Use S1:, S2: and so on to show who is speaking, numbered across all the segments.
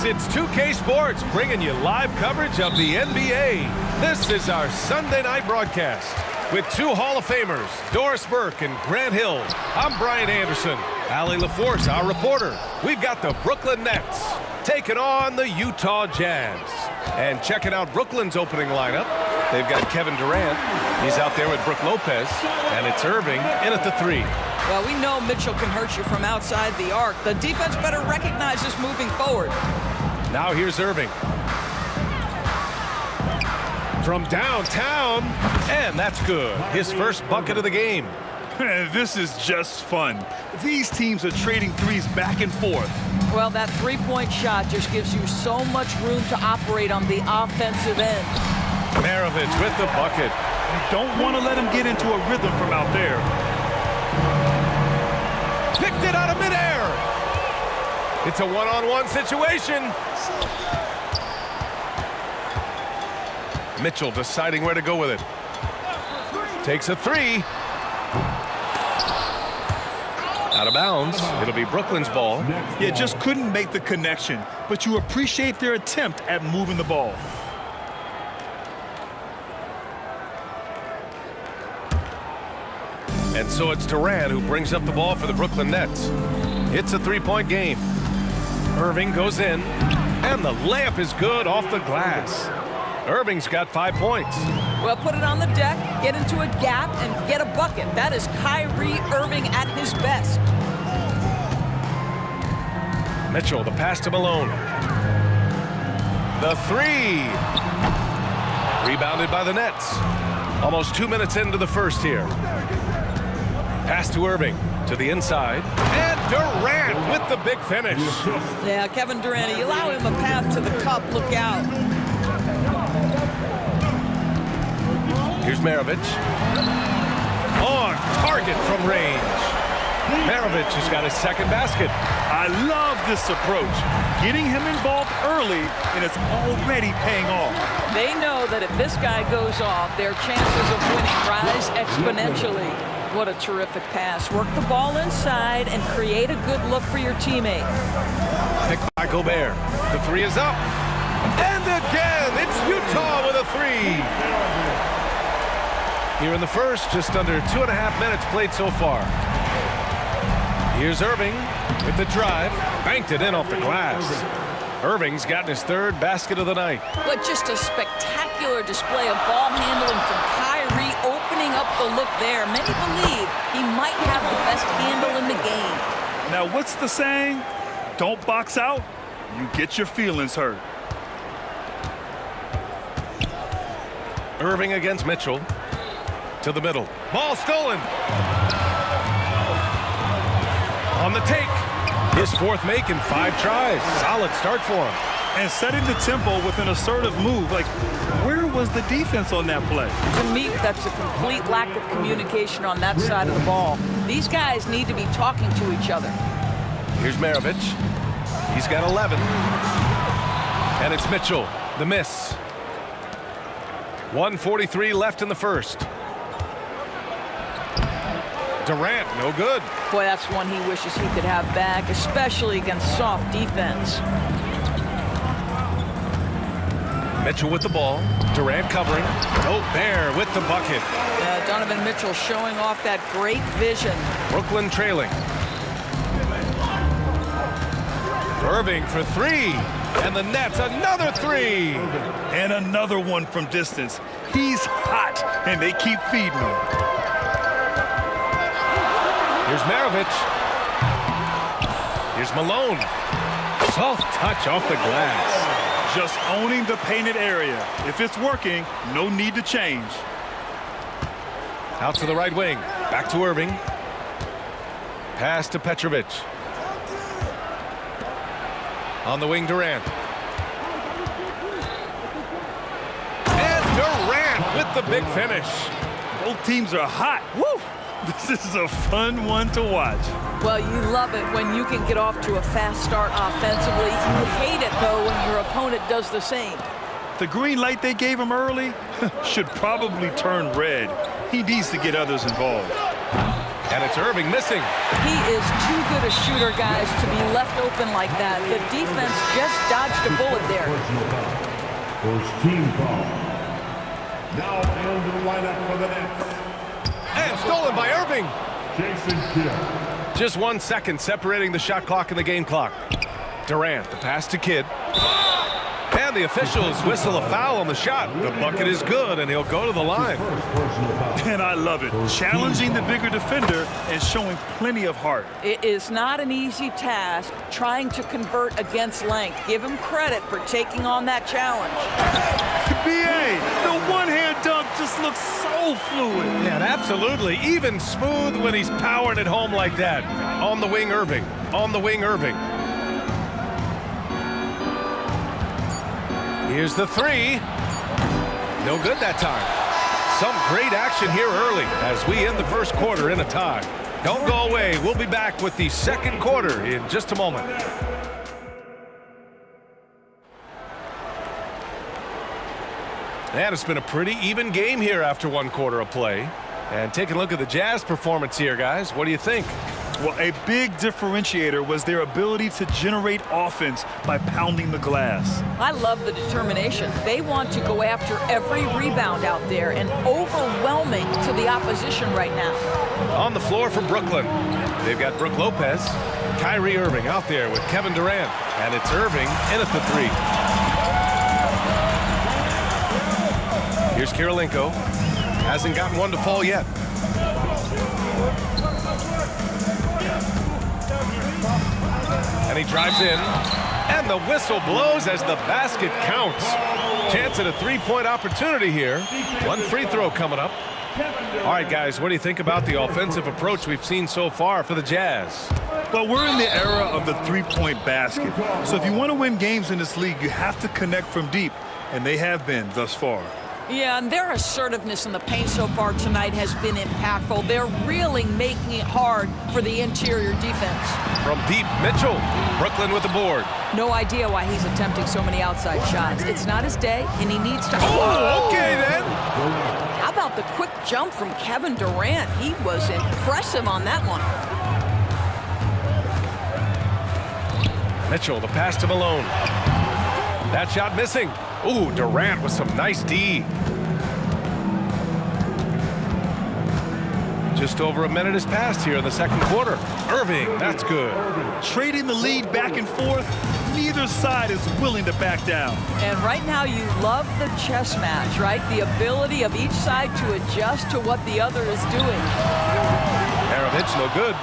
S1: it's 2K Sports bringing you live coverage of the NBA. This is our Sunday night broadcast with two Hall of Famers, Doris Burke and Grant Hill. I'm Brian Anderson. Allie LaForce, our reporter. We've got the Brooklyn Nets taking on the Utah Jazz. And checking out Brooklyn's opening lineup, they've got Kevin Durant. He's out there with Brook Lopez, and it's Irving in at the 3.
S2: Well, we know Mitchell can hurt you from outside the arc. The defense better recognize this moving forward.
S1: Now here's Irving. From downtown, and that's good. His first bucket of the game.
S3: This is just fun. These teams are trading threes back and forth.
S2: Well, that three-point shot just gives you so much room to operate on the offensive end.
S1: Maravich with the bucket.
S3: You don't want to let him get into a rhythm from out there.
S1: Picked it out of midair. It's a one-on-one situation. Mitchell deciding where to go with it. Takes a 3. Out of bounds. It'll be Brooklyn's ball.
S3: Yeah, just couldn't make the connection, but you appreciate their attempt at moving the ball.
S1: And so it's Durant who brings up the ball for the Brooklyn Nets. It's a three-point game. Irving goes in, and the layup is good off the glass. Irving's got 5 points.
S2: Well, put it on the deck, get into a gap, and get a bucket. That is Kyrie Irving at his best.
S1: Mitchell, the pass to Malone. The 3. Rebounded by the Nets. Almost 2 minutes into the first here. Pass to Irving, to the inside. And Durant with the big finish.
S2: Yeah, Kevin Durant, you allow him a path to the cup, look out.
S1: Here's Maravich. On target from range. Maravich has got his second basket.
S3: I love this approach. Getting him involved early, and it's already paying off.
S2: They know that if this guy goes off, their chances of winning rise exponentially. What a terrific pass. Work the ball inside and create a good look for your teammate.
S1: Picked by Gobert. The 3 is up. And again, it's Utah with a 3. Here in the first, just under 2.5 minutes played so far. Here's Irving with the drive. Banked it in off the glass. Irving's gotten his third basket of the night.
S2: But just a spectacular display of ball handling from Kyrie, opening up the look there. Many believe he might have the best handle in the game.
S3: Now, what's the saying? Don't box out, you get your feelings hurt.
S1: Irving against Mitchell. To the middle. Ball stolen. On the take. His fourth make in 5 tries. Solid start for him.
S3: And setting the tempo with an assertive move. Like, where was the defense on that play?
S2: To me, that's a complete lack of communication on that side of the ball. These guys need to be talking to each other.
S1: Here's Maravich. He's got 11. And it's Mitchell. The miss. 1:43 left in the first. Durant, no good.
S2: Boy, that's one he wishes he could have back, especially against soft defense.
S1: Mitchell with the ball. Durant covering. Gobert with the bucket.
S2: Donovan Mitchell showing off that great vision.
S1: Brooklyn trailing. Irving for 3. And the Nets, another 3.
S3: And another one from distance. He's hot, and they keep feeding him.
S1: Here's Maravich. Here's Malone. Soft touch off the glass.
S3: Just owning the painted area. If it's working, no need to change.
S1: Out to the right wing. Back to Irving. Pass to Petrovic. On the wing, Durant. And Durant with the big finish.
S3: Both teams are hot. Woo! This is a fun one to watch.
S2: Well, you love it when you can get off to a fast start offensively. You hate it, though, when your opponent does the same.
S3: The green light they gave him early should probably turn red. He needs to get others involved.
S1: And it's Irving missing.
S2: He is too good a shooter, guys, to be left open like that. The defense just dodged a bullet there.
S4: First team foul. Now into the lineup for the Nets.
S1: And stolen by Irving.
S4: Jason Kidd.
S1: Just 1 second separating the shot clock and the game clock. Durant, the pass to Kidd. And the officials whistle a foul on the shot. The bucket is good, and he'll go to the line.
S3: And I love it. Challenging the bigger defender and showing plenty of heart.
S2: It is not an easy task trying to convert against length. Give him credit for taking on that challenge.
S3: B.A., the one-hand dunk just looks so fluid.
S1: Yeah, absolutely. Even smooth when he's powering it home like that. On the wing, Irving. On the wing, Irving. Here's the three. No good that time. Some great action here early as we end the first quarter in a tie. Don't go away. We'll be back with the second quarter in just a moment. And it's been a pretty even game here after 1 quarter of play. And taking a look at the Jazz performance here, guys. What do you think?
S3: Well, a big differentiator was their ability to generate offense by pounding the glass.
S2: I love the determination. They want to go after every rebound out there and overwhelming to the opposition right now.
S1: On the floor for Brooklyn, they've got Brook Lopez, Kyrie Irving out there with Kevin Durant, and it's Irving in at the three. Here's Kirilenko. Hasn't gotten one to fall yet. And he drives in, and the whistle blows as the basket counts. Chance at a three-point opportunity here. 1 free throw coming up. All right, guys, what do you think about the offensive approach we've seen so far for the Jazz?
S3: Well, we're in the era of the three-point basket. So if you want to win games in this league, you have to connect from deep, and they have been thus far.
S2: Yeah, and their assertiveness in the paint so far tonight has been impactful. They're really making it hard for the interior defense.
S1: From deep, Mitchell. Brooklyn with the board.
S2: No idea why he's attempting so many outside shots. It's not his day, and he needs to...
S1: Oh, okay then.
S2: How about the quick jump from Kevin Durant? He was impressive on that one.
S1: Mitchell, the pass to Malone. That shot missing. Ooh, Durant with some nice D. Just over a minute has passed here in the second quarter. Irving, that's good.
S3: Trading the lead back and forth, neither side is willing to back down.
S2: And right now you love the chess match, right? The ability of each side to adjust to what the other is doing.
S1: Maravich, no good.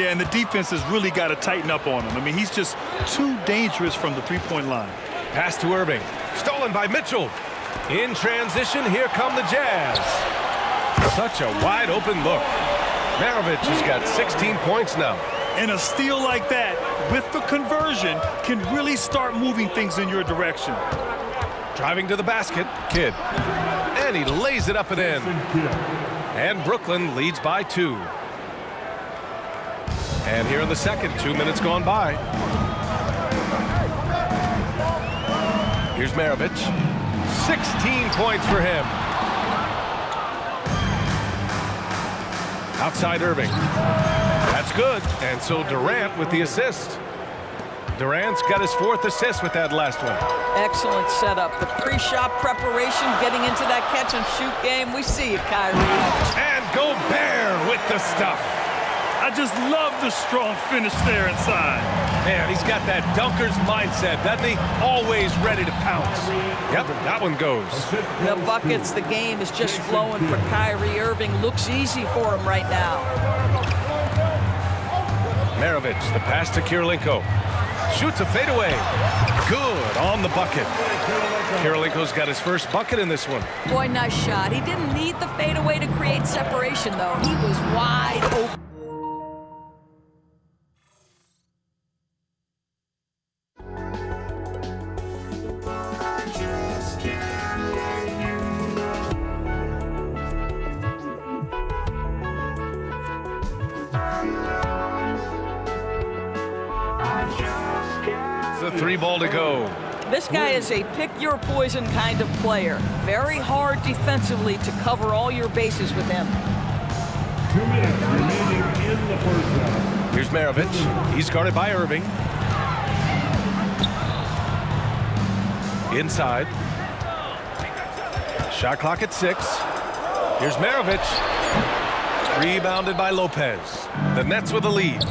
S3: Yeah, and the defense has really got to tighten up on him. I mean, he's just too dangerous from the three-point line.
S1: Pass to Irving. Stolen by Mitchell. In transition, here come the Jazz. Such a wide open look. Maravich has got 16 points now.
S3: And a steal like that, with the conversion, can really start moving things in your direction.
S1: Driving to the basket, Kidd. And he lays it up and in. And Brooklyn leads by 2. And here in the second, 2 minutes gone by. Here's Maravich. 16 points for him. Outside Irving. That's good. And so Durant with the assist. Durant's got his 4th assist with that last one.
S2: Excellent setup. The pre-shot preparation, getting into that catch-and-shoot game. We see you, Kyrie.
S1: And Gobert with the stuff.
S3: I just love the strong finish there inside.
S1: Man, he's got that dunker's mindset, doesn't he? Always ready to pounce. Yep, that one goes.
S2: The buckets, the game is just flowing for Kyrie Irving. Looks easy for him right now.
S1: Maravich, the pass to Kirilenko. Shoots a fadeaway. Good on the bucket. Kirilenko's got his first bucket in this one.
S2: Boy, nice shot. He didn't need the fadeaway to create separation, though. He was wide open.
S1: The 3 ball to go.
S2: This guy is a pick-your-poison kind of player. Very hard defensively to cover all your bases with him.
S4: 2 minutes remaining in the first half.
S1: Here's Maravich. He's guarded by Irving. Inside. Shot clock at 6. Here's Maravich. Rebounded by Lopez. The Nets with a lead.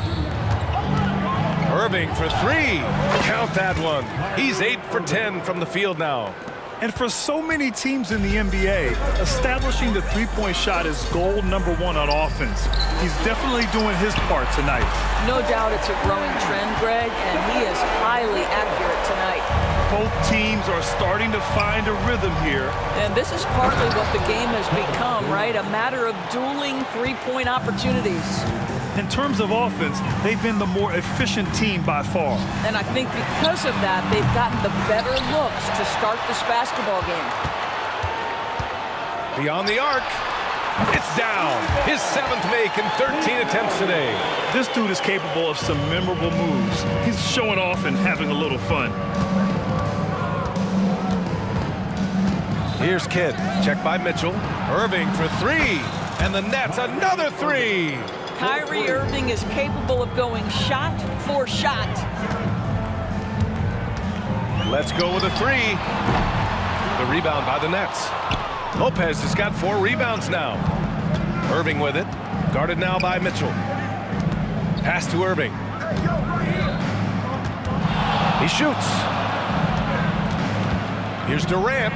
S1: Irving for 3. Count that one. He's 8 for 10 from the field now.
S3: And for so many teams in the NBA, establishing the three-point shot is goal number 1 on offense. He's definitely doing his part tonight.
S2: No doubt it's a growing trend, Greg, and he is highly accurate tonight.
S3: Both teams are starting to find a rhythm here.
S2: And this is partly what the game has become, right? A matter of dueling three-point opportunities.
S3: In terms of offense, they've been the more efficient team by far.
S2: And I think because of that, they've gotten the better looks to start this basketball game.
S1: Beyond the arc. It's down. His 7th make in 13 attempts today.
S3: This dude is capable of some memorable moves. He's showing off and having a little fun.
S1: Here's Kidd. Checked by Mitchell. Irving for 3. And the Nets another 3.
S2: Kyrie Irving is capable of going shot for shot.
S1: Let's go with a 3. The rebound by the Nets. Lopez has got 4 rebounds now. Irving with it. Guarded now by Mitchell. Pass to Irving. He shoots. Here's Durant.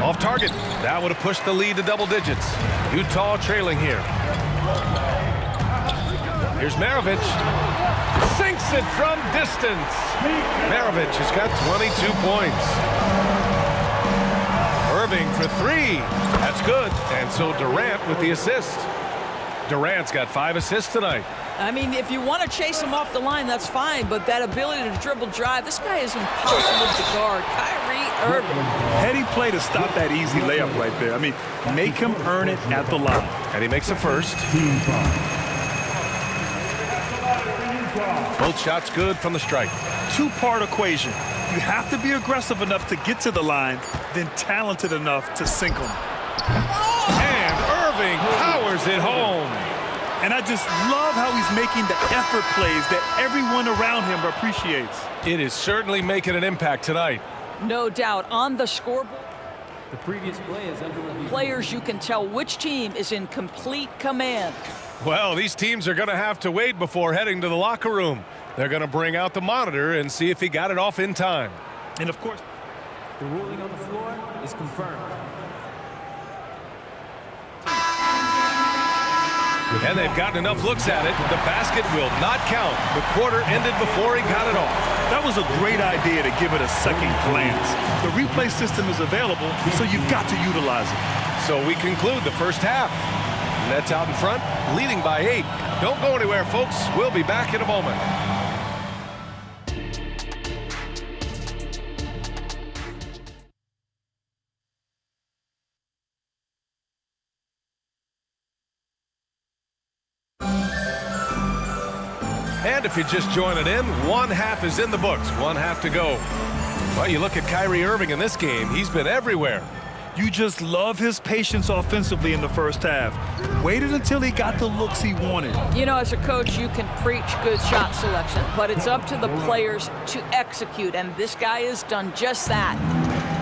S1: Off target. That would have pushed the lead to double digits. Utah trailing here. Here's Maravich. Sinks it from distance. Maravich has got 22 points. Irving for 3. That's good. And so Durant with the assist. Durant's got 5 assists tonight.
S2: I mean, if you want to chase him off the line, that's fine. But that ability to dribble drive, this guy is impossible to guard. Kyrie Irving.
S3: Heady play to stop that easy layup right there. I mean, make him earn it at the line.
S1: And he makes a first.
S4: Team foul.
S1: Both shots good from the strike.
S3: 2-part equation. You have to be aggressive enough to get to the line, then talented enough to sink them.
S1: And Irving powers it home.
S3: And I just love how he's making the effort plays that everyone around him appreciates.
S1: It is certainly making an impact tonight.
S2: No doubt. On the scoreboard,
S5: The previous play is under review.
S2: players, you can tell which team is in complete command.
S1: Well, these teams are going to have to wait before heading to the locker room. They're going to bring out the monitor and see if he got it off in time.
S3: And of course,
S5: The ruling on the floor is confirmed.
S1: And they've gotten enough looks at it. The basket will not count. The quarter ended before he got it off.
S3: that was a great idea to give it a second glance. The replay system is available, so you've got to utilize it.
S1: So we conclude the first half. Nets out in front, leading by 8. Don't go anywhere, folks. We'll be back in a moment. And if you're just joining in, 1 half is in the books, 1 half to go. Well, you look at Kyrie Irving in this game, he's been everywhere.
S3: You just love his patience offensively in the first half. Waited until he got the looks he wanted.
S2: You know, as a coach, you can preach good shot selection, but it's up to the players to execute, and this guy has done just that.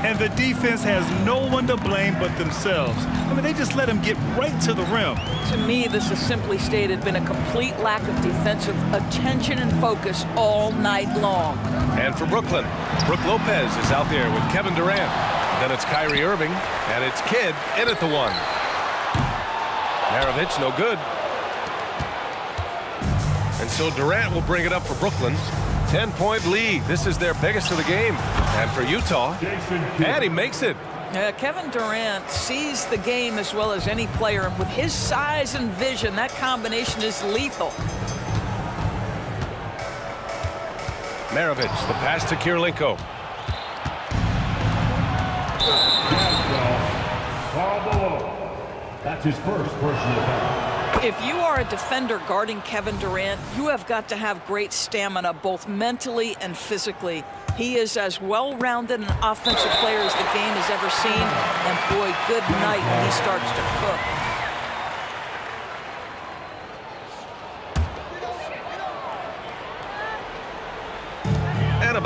S3: And the defense has no one to blame but themselves. I mean, they just let him get right to the rim.
S2: To me, this has simply stated been a complete lack of defensive attention and focus all night long.
S1: And for Brooklyn, Brook Lopez is out there with Kevin Durant. Then it's Kyrie Irving, and it's Kidd in at the 1. Maravich, no good. And so Durant will bring it up for Brooklyn. 10-point lead. This is their biggest of the game. And for Utah, and he makes it.
S2: Kevin Durant sees the game as well as any player, and with his size and vision, that combination is lethal.
S1: Maravich, the pass to Kirilenko.
S4: Foul below. That's his first personal foul.
S2: If you are a defender guarding Kevin Durant, you have got to have great stamina, both mentally and physically. He is as well-rounded an offensive player as the game has ever seen, and boy, good night when he starts to cook.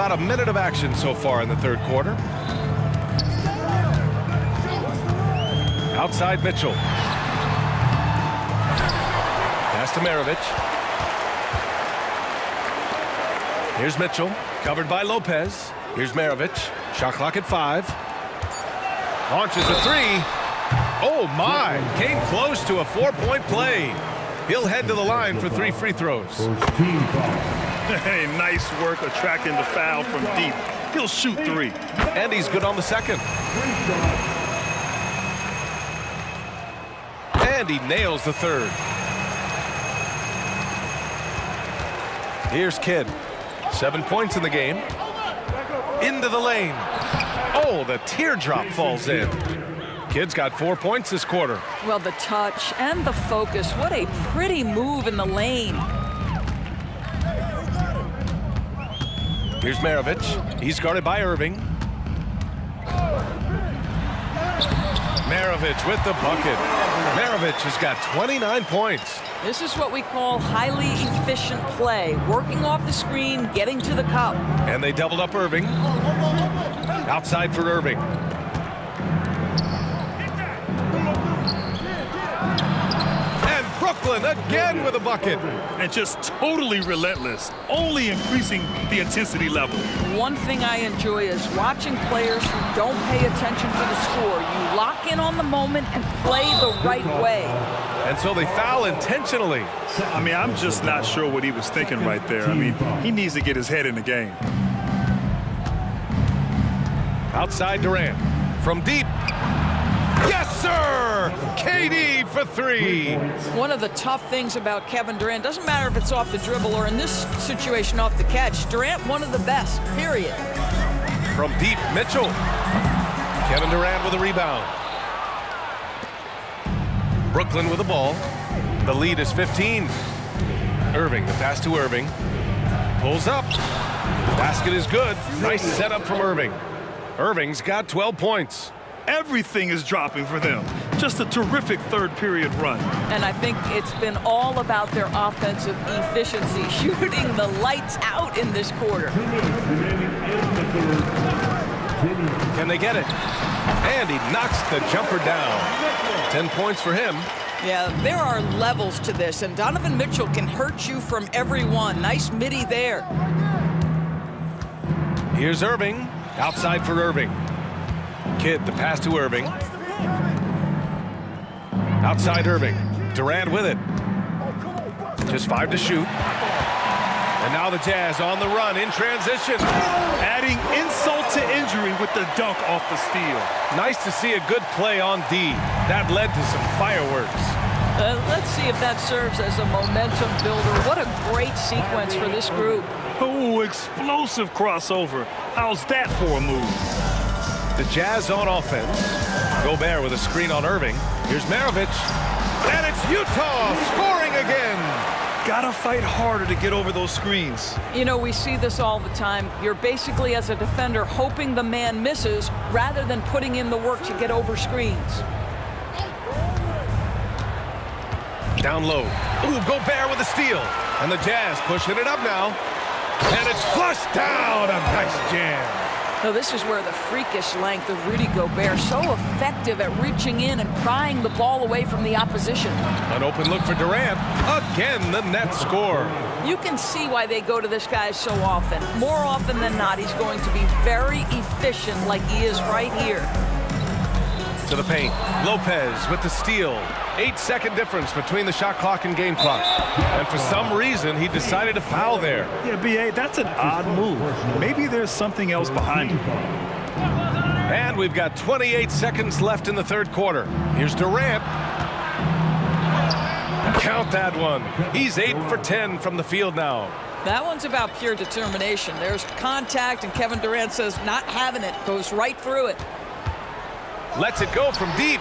S1: about a minute of action so far in the third quarter. Outside Mitchell. Pass to Maravich. Here's Mitchell, covered by Lopez. Here's Maravich. Shot clock at 5. Launches a 3. Oh my! Came close to a 4-point play. He'll head to the line for 3 free throws.
S4: First team foul.
S3: Hey, nice work attracting the foul from deep. He'll shoot 3.
S1: And he's good on the second. And he nails the third. Here's Kidd. 7 points in the game. Into the lane. Oh, the teardrop falls in. Kidd's got 4 points this quarter.
S2: Well, the touch and the focus. What a pretty move in the lane.
S1: Here's Maravich. He's guarded by Irving. Maravich with the bucket. Maravich has got 29 points.
S2: This is what we call highly efficient play. Working off the screen, getting to the cup.
S1: And they doubled up Irving. Outside for Irving. And Brooklyn again with a bucket.
S3: And just totally relentless, only increasing the intensity level.
S2: One thing I enjoy is watching players who don't pay attention to the score. You lock in on the moment and play the right way.
S1: And so they foul intentionally.
S3: I mean, I'm just not sure what he was thinking right there. I mean, he needs to get his head in the game.
S1: Outside Durant. From deep. Yes, sir! KD for 3.
S2: One of the tough things about Kevin Durant, doesn't matter if it's off the dribble or in this situation off the catch, Durant one of the best, period.
S1: From deep, Mitchell. Kevin Durant with a rebound. Brooklyn with the ball. The lead is 15. Irving, the pass to Irving. Pulls up. Basket is good. Nice setup from Irving. Irving's got 12 points.
S3: Everything is dropping for them. Just a terrific third period run.
S2: And I think it's been all about their offensive efficiency, shooting the lights out in this quarter.
S1: Can they get it? And he knocks the jumper down. 10 points for him.
S2: Yeah, there are levels to this, and Donovan Mitchell can hurt you from every one. Nice midi there.
S1: Here's Irving. Outside for Irving. Kidd, the pass to Irving. Outside Irving. Durant with it. Just 5 to shoot. And now the Jazz on the run in transition.
S3: Adding insult to injury with the dunk off the steal.
S1: Nice to see a good play on D. That led to some fireworks.
S2: Let's see if that serves as a momentum builder. What a great sequence for this group.
S3: Oh, explosive crossover. How's that for a move?
S1: The Jazz on offense. Gobert with a screen on Irving. Here's Maravich. And it's Utah scoring again.
S3: Gotta fight harder to get over those screens.
S2: You know, we see this all the time. You're basically, as a defender, hoping the man misses rather than putting in the work to get over screens.
S1: Down low. Ooh, Gobert with a steal. And the Jazz pushing it up now. And it's flushed down. A nice jam.
S2: So this is where the freakish length of Rudy Gobert, so effective at reaching in and prying the ball away from the opposition.
S1: An open look for Durant. Again, the net score.
S2: You can see why they go to this guy so often. More often than not, he's going to be very efficient like he is right here.
S1: To the paint. Lopez with the steal. 8-second difference between the shot clock and game clock. And for some reason, he decided to foul there.
S3: Yeah, B.A., that's an odd move. Maybe there's something else behind it.
S1: And we've got 28 seconds left in the third quarter. Here's Durant. Count that one. He's 8 for 10 from the field now.
S2: That one's about pure determination. There's contact, and Kevin Durant says not having it. Goes right through it.
S1: Lets it go from deep.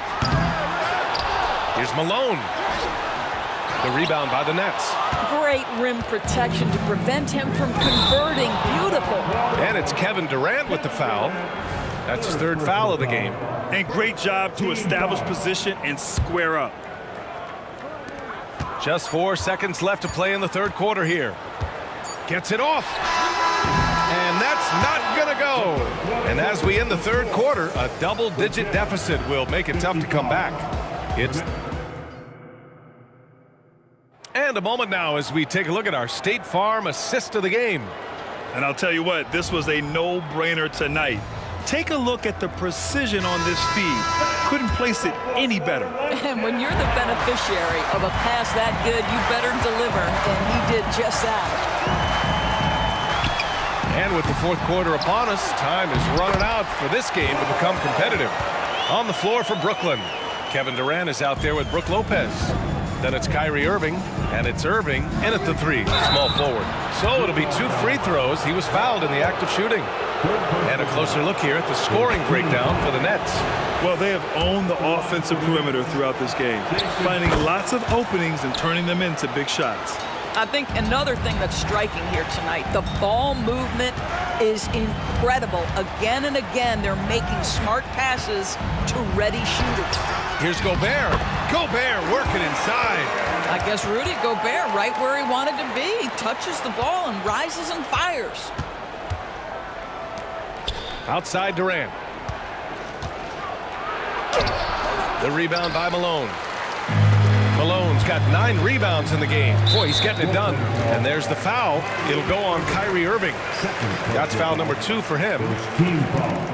S1: Here's Malone. The rebound by the Nets.
S2: Great rim protection to prevent him from converting. Beautiful.
S1: And it's Kevin Durant with the foul. That's his third foul of the game.
S3: And great job to establish position and square up.
S1: Just 4 seconds left to play in the third quarter here. Gets it off. And that's not going to go. And as we end the third quarter, a double-digit deficit will make it tough to come back. And a moment now as we take a look at our State Farm assist of the game.
S3: And I'll tell you what, this was a no-brainer tonight. Take a look at the precision on this feed. Couldn't place it any better.
S2: And when you're the beneficiary of a pass that good, you better deliver, and he did just that.
S1: And with the fourth quarter upon us, time is running out for this game to become competitive. On the floor for Brooklyn, Kevin Durant is out there with Brook Lopez. Then it's Kyrie Irving, and it's Irving in at the three, small forward. So it'll be 2 free throws. He was fouled in the act of shooting. And a closer look here at the scoring breakdown for the Nets.
S3: Well, they have owned the offensive perimeter throughout this game, finding lots of openings and turning them into big shots.
S2: I think another thing that's striking here tonight, the ball movement is incredible. Again and again, they're making smart passes to ready shooters.
S1: Here's Gobert. Gobert working inside.
S2: I guess Rudy Gobert right where he wanted to be. Touches the ball and rises and fires.
S1: Outside Durant. The rebound by Malone. Malone's got 9 rebounds in the game. Boy, he's getting it done. And there's the foul. It'll go on Kyrie Irving. That's foul number 2 for him.
S4: Team foul.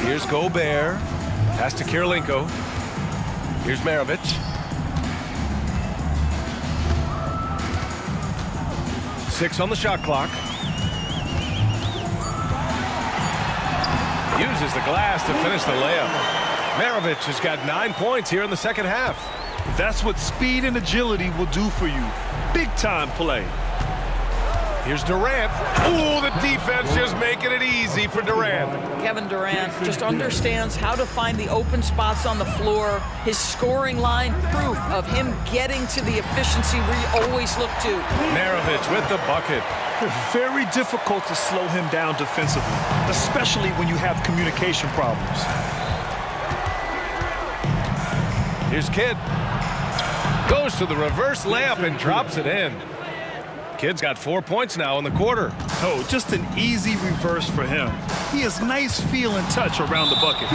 S1: Here's Gobert. Pass to Kirilenko. Here's Maravich. Six on the shot clock. Uses the glass to finish the layup. Maravich has got 9 points here in the second half.
S3: That's what speed and agility will do for you. Big-time play.
S1: Here's Durant. Ooh, the defense just making it easy for Durant.
S2: Kevin Durant just understands how to find the open spots on the floor. His scoring line, proof of him getting to the efficiency we always look to.
S1: Maravich with the bucket.
S3: Very difficult to slow him down defensively, especially when you have communication problems.
S1: Here's Kidd. Goes to the reverse layup and drops it in. Kidd's got 4 points now in the quarter.
S3: Oh, just an easy reverse for him. He has nice feel and touch around the bucket.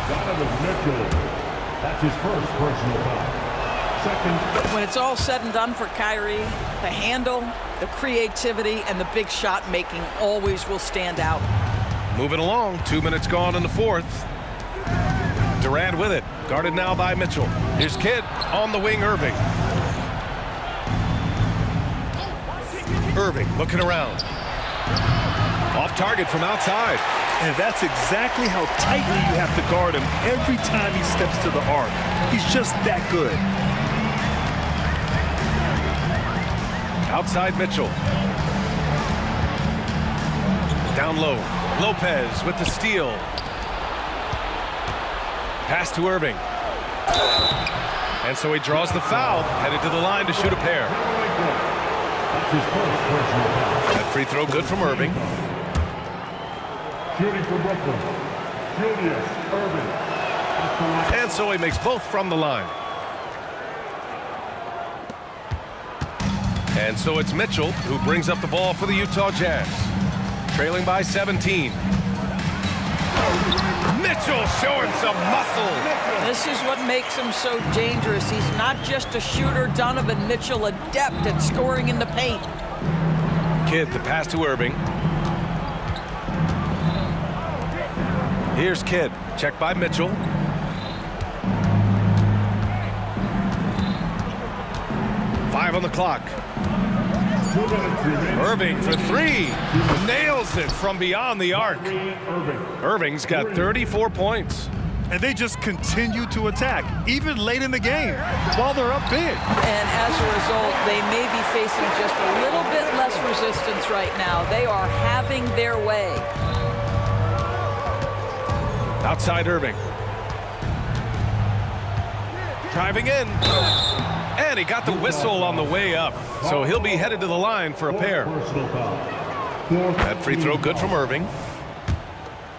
S4: Donovan Mitchell. That's his first personal foul. Second.
S2: When it's all said and done for Kyrie, the handle, the creativity, and the big shot making always will stand out.
S1: Moving along, 2 minutes gone in the fourth. Durant with it, guarded now by Mitchell. Here's Kidd on the wing, Irving. Irving looking around. Off target from outside.
S3: And that's exactly how tightly you have to guard him every time he steps to the arc. He's just that good.
S1: Outside Mitchell. Down low. Lopez with the steal. Pass to Irving. And so he draws the foul, headed to the line to shoot a pair.
S4: That's his first personal foul.
S1: That free throw good from Irving.
S4: Shooting for Brooklyn. Julius Irving.
S1: And so he makes both from the line. And so it's Mitchell who brings up the ball for the Utah Jazz. Trailing by 17. Mitchell showing some muscle.
S2: This is what makes him so dangerous. He's not just a shooter. Donovan Mitchell, adept at scoring in the paint.
S1: Kidd, the pass to Irving. Here's Kidd. Checked by Mitchell. Five on the clock. Irving for three. Nails it from beyond the arc. Irving's got 34 points.
S3: And they just continue to attack, even late in the game, while they're up big.
S2: And as a result, they may be facing just a little bit less resistance right now. They are having their way.
S1: Outside Irving. Driving in. And he got the whistle on the way up. So he'll be headed to the line for a pair. That free throw good from Irving.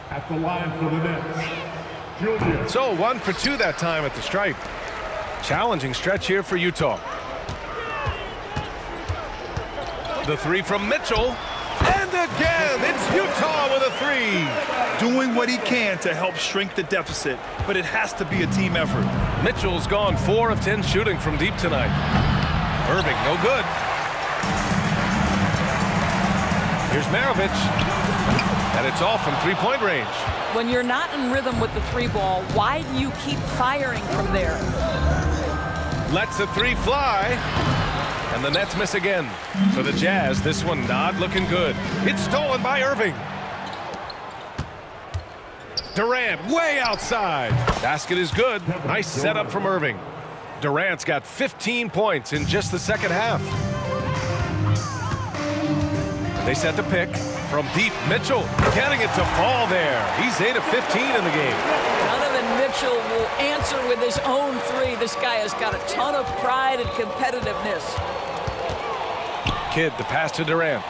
S4: At the line for the Nets. Julius.
S1: So 1 for 2 that time at the stripe. Challenging stretch here for Utah. The three from Mitchell. And again, it's Utah with a three.
S3: Doing what he can to help shrink the deficit, but it has to be a team effort.
S1: Mitchell's gone 4 of 10 shooting from deep tonight. Irving, no good. Here's Maravich. And it's all from three-point range.
S2: When you're not in rhythm with the three ball, why do you keep firing from there?
S1: Lets the three fly. And the Nets miss again. For the Jazz, this one not looking good. It's stolen by Irving. Durant way outside. Basket is good. Nice setup from Irving. Durant's got 15 points in just the second half. They set the pick from deep. Mitchell getting it to fall there. He's 8 of 15 in the game.
S2: Donovan Mitchell will answer with his own three. This guy has got a ton of pride and competitiveness.
S1: Kidd, the pass to Durant.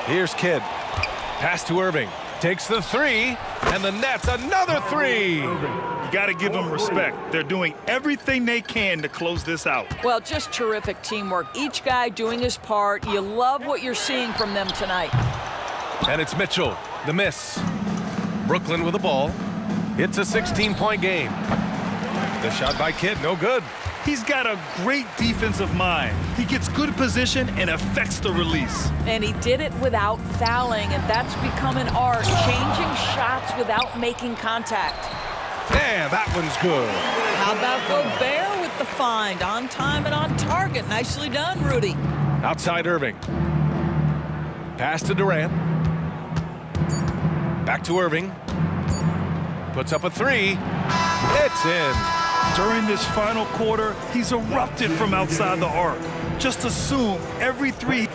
S1: Here's Kidd. Pass to Irving. Takes the three, and the Nets another three.
S3: You got to give them respect. They're doing everything they can to close this out.
S2: Well, just terrific teamwork. Each guy doing his part. You love what you're seeing from them tonight.
S1: And it's Mitchell, the miss. Brooklyn with the ball. It's a 16-point game. The shot by Kidd, no good.
S3: He's got a great defensive mind. He gets good position and affects the release.
S2: And he did it without fouling, and that's become an art, changing shots without making contact.
S1: Man, that one's good.
S2: How about Gobert with the find? On time and on target. Nicely done, Rudy.
S1: Outside Irving. Pass to Durant. Back to Irving. Puts up a three. It's in.
S3: During this final quarter, he's erupted from outside the arc. Just assume every three.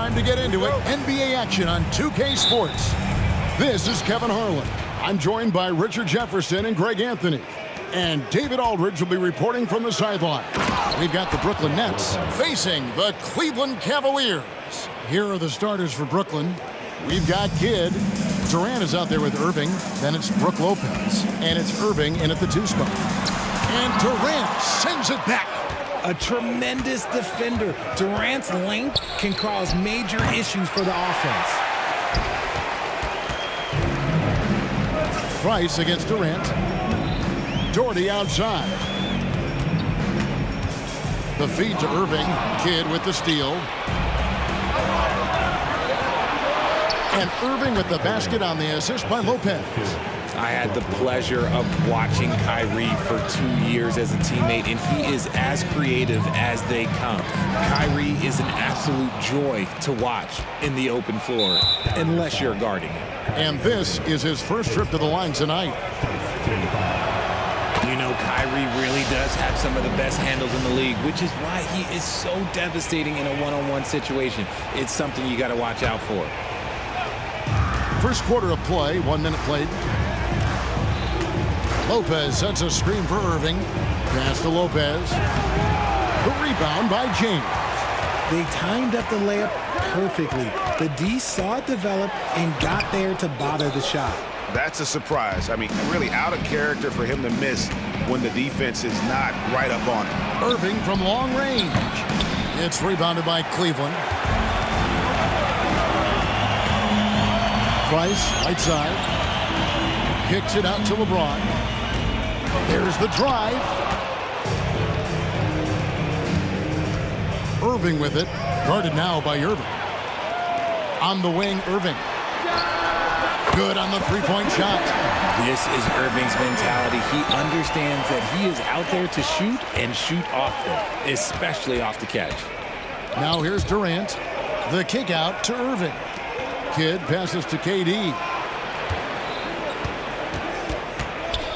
S6: time to get into it. NBA action on 2K Sports. This is Kevin Harlan. I'm joined by Richard Jefferson and Greg Anthony. And David Aldridge will be reporting from the sideline. We've got the Brooklyn Nets facing the Cleveland Cavaliers. Here are the starters for Brooklyn. We've got Kidd. Durant is out there with Irving. Then it's Brook Lopez. And it's Irving in at the 2 spot. And Durant sends it back.
S7: A tremendous defender. Durant's length can cause major issues for the offense.
S6: Price against Durant. Doherty outside. The feed to Irving. Kidd with the steal. And Irving with the basket on the assist by Lopez.
S8: I had the pleasure of watching Kyrie for 2 years as a teammate, and he is as creative as they come. Kyrie is an absolute joy to watch in the open floor, unless you're guarding him.
S6: And this is his first trip to the line tonight.
S8: You know, Kyrie really does have some of the best handles in the league, which is why he is so devastating in a one-on-one situation. It's something you got to watch out for.
S6: First quarter of play, 1 minute played. Lopez sets a screen for Irving. Pass to Lopez. The rebound by James.
S7: They timed up the layup perfectly. The D saw it develop and got there to bother the shot.
S9: That's a surprise. I mean, really out of character for him to miss when the defense is not right up on him.
S6: Irving from long range. It's rebounded by Cleveland. Price, right side. Kicks it out to LeBron. There's the drive. Irving with it. Guarded now by Irving. On the wing, Irving. Good on the three-point shot.
S8: This is Irving's mentality. He understands that he is out there to shoot and shoot often, especially off the catch.
S6: Now here's Durant. The kick out to Irving. Kidd passes to KD.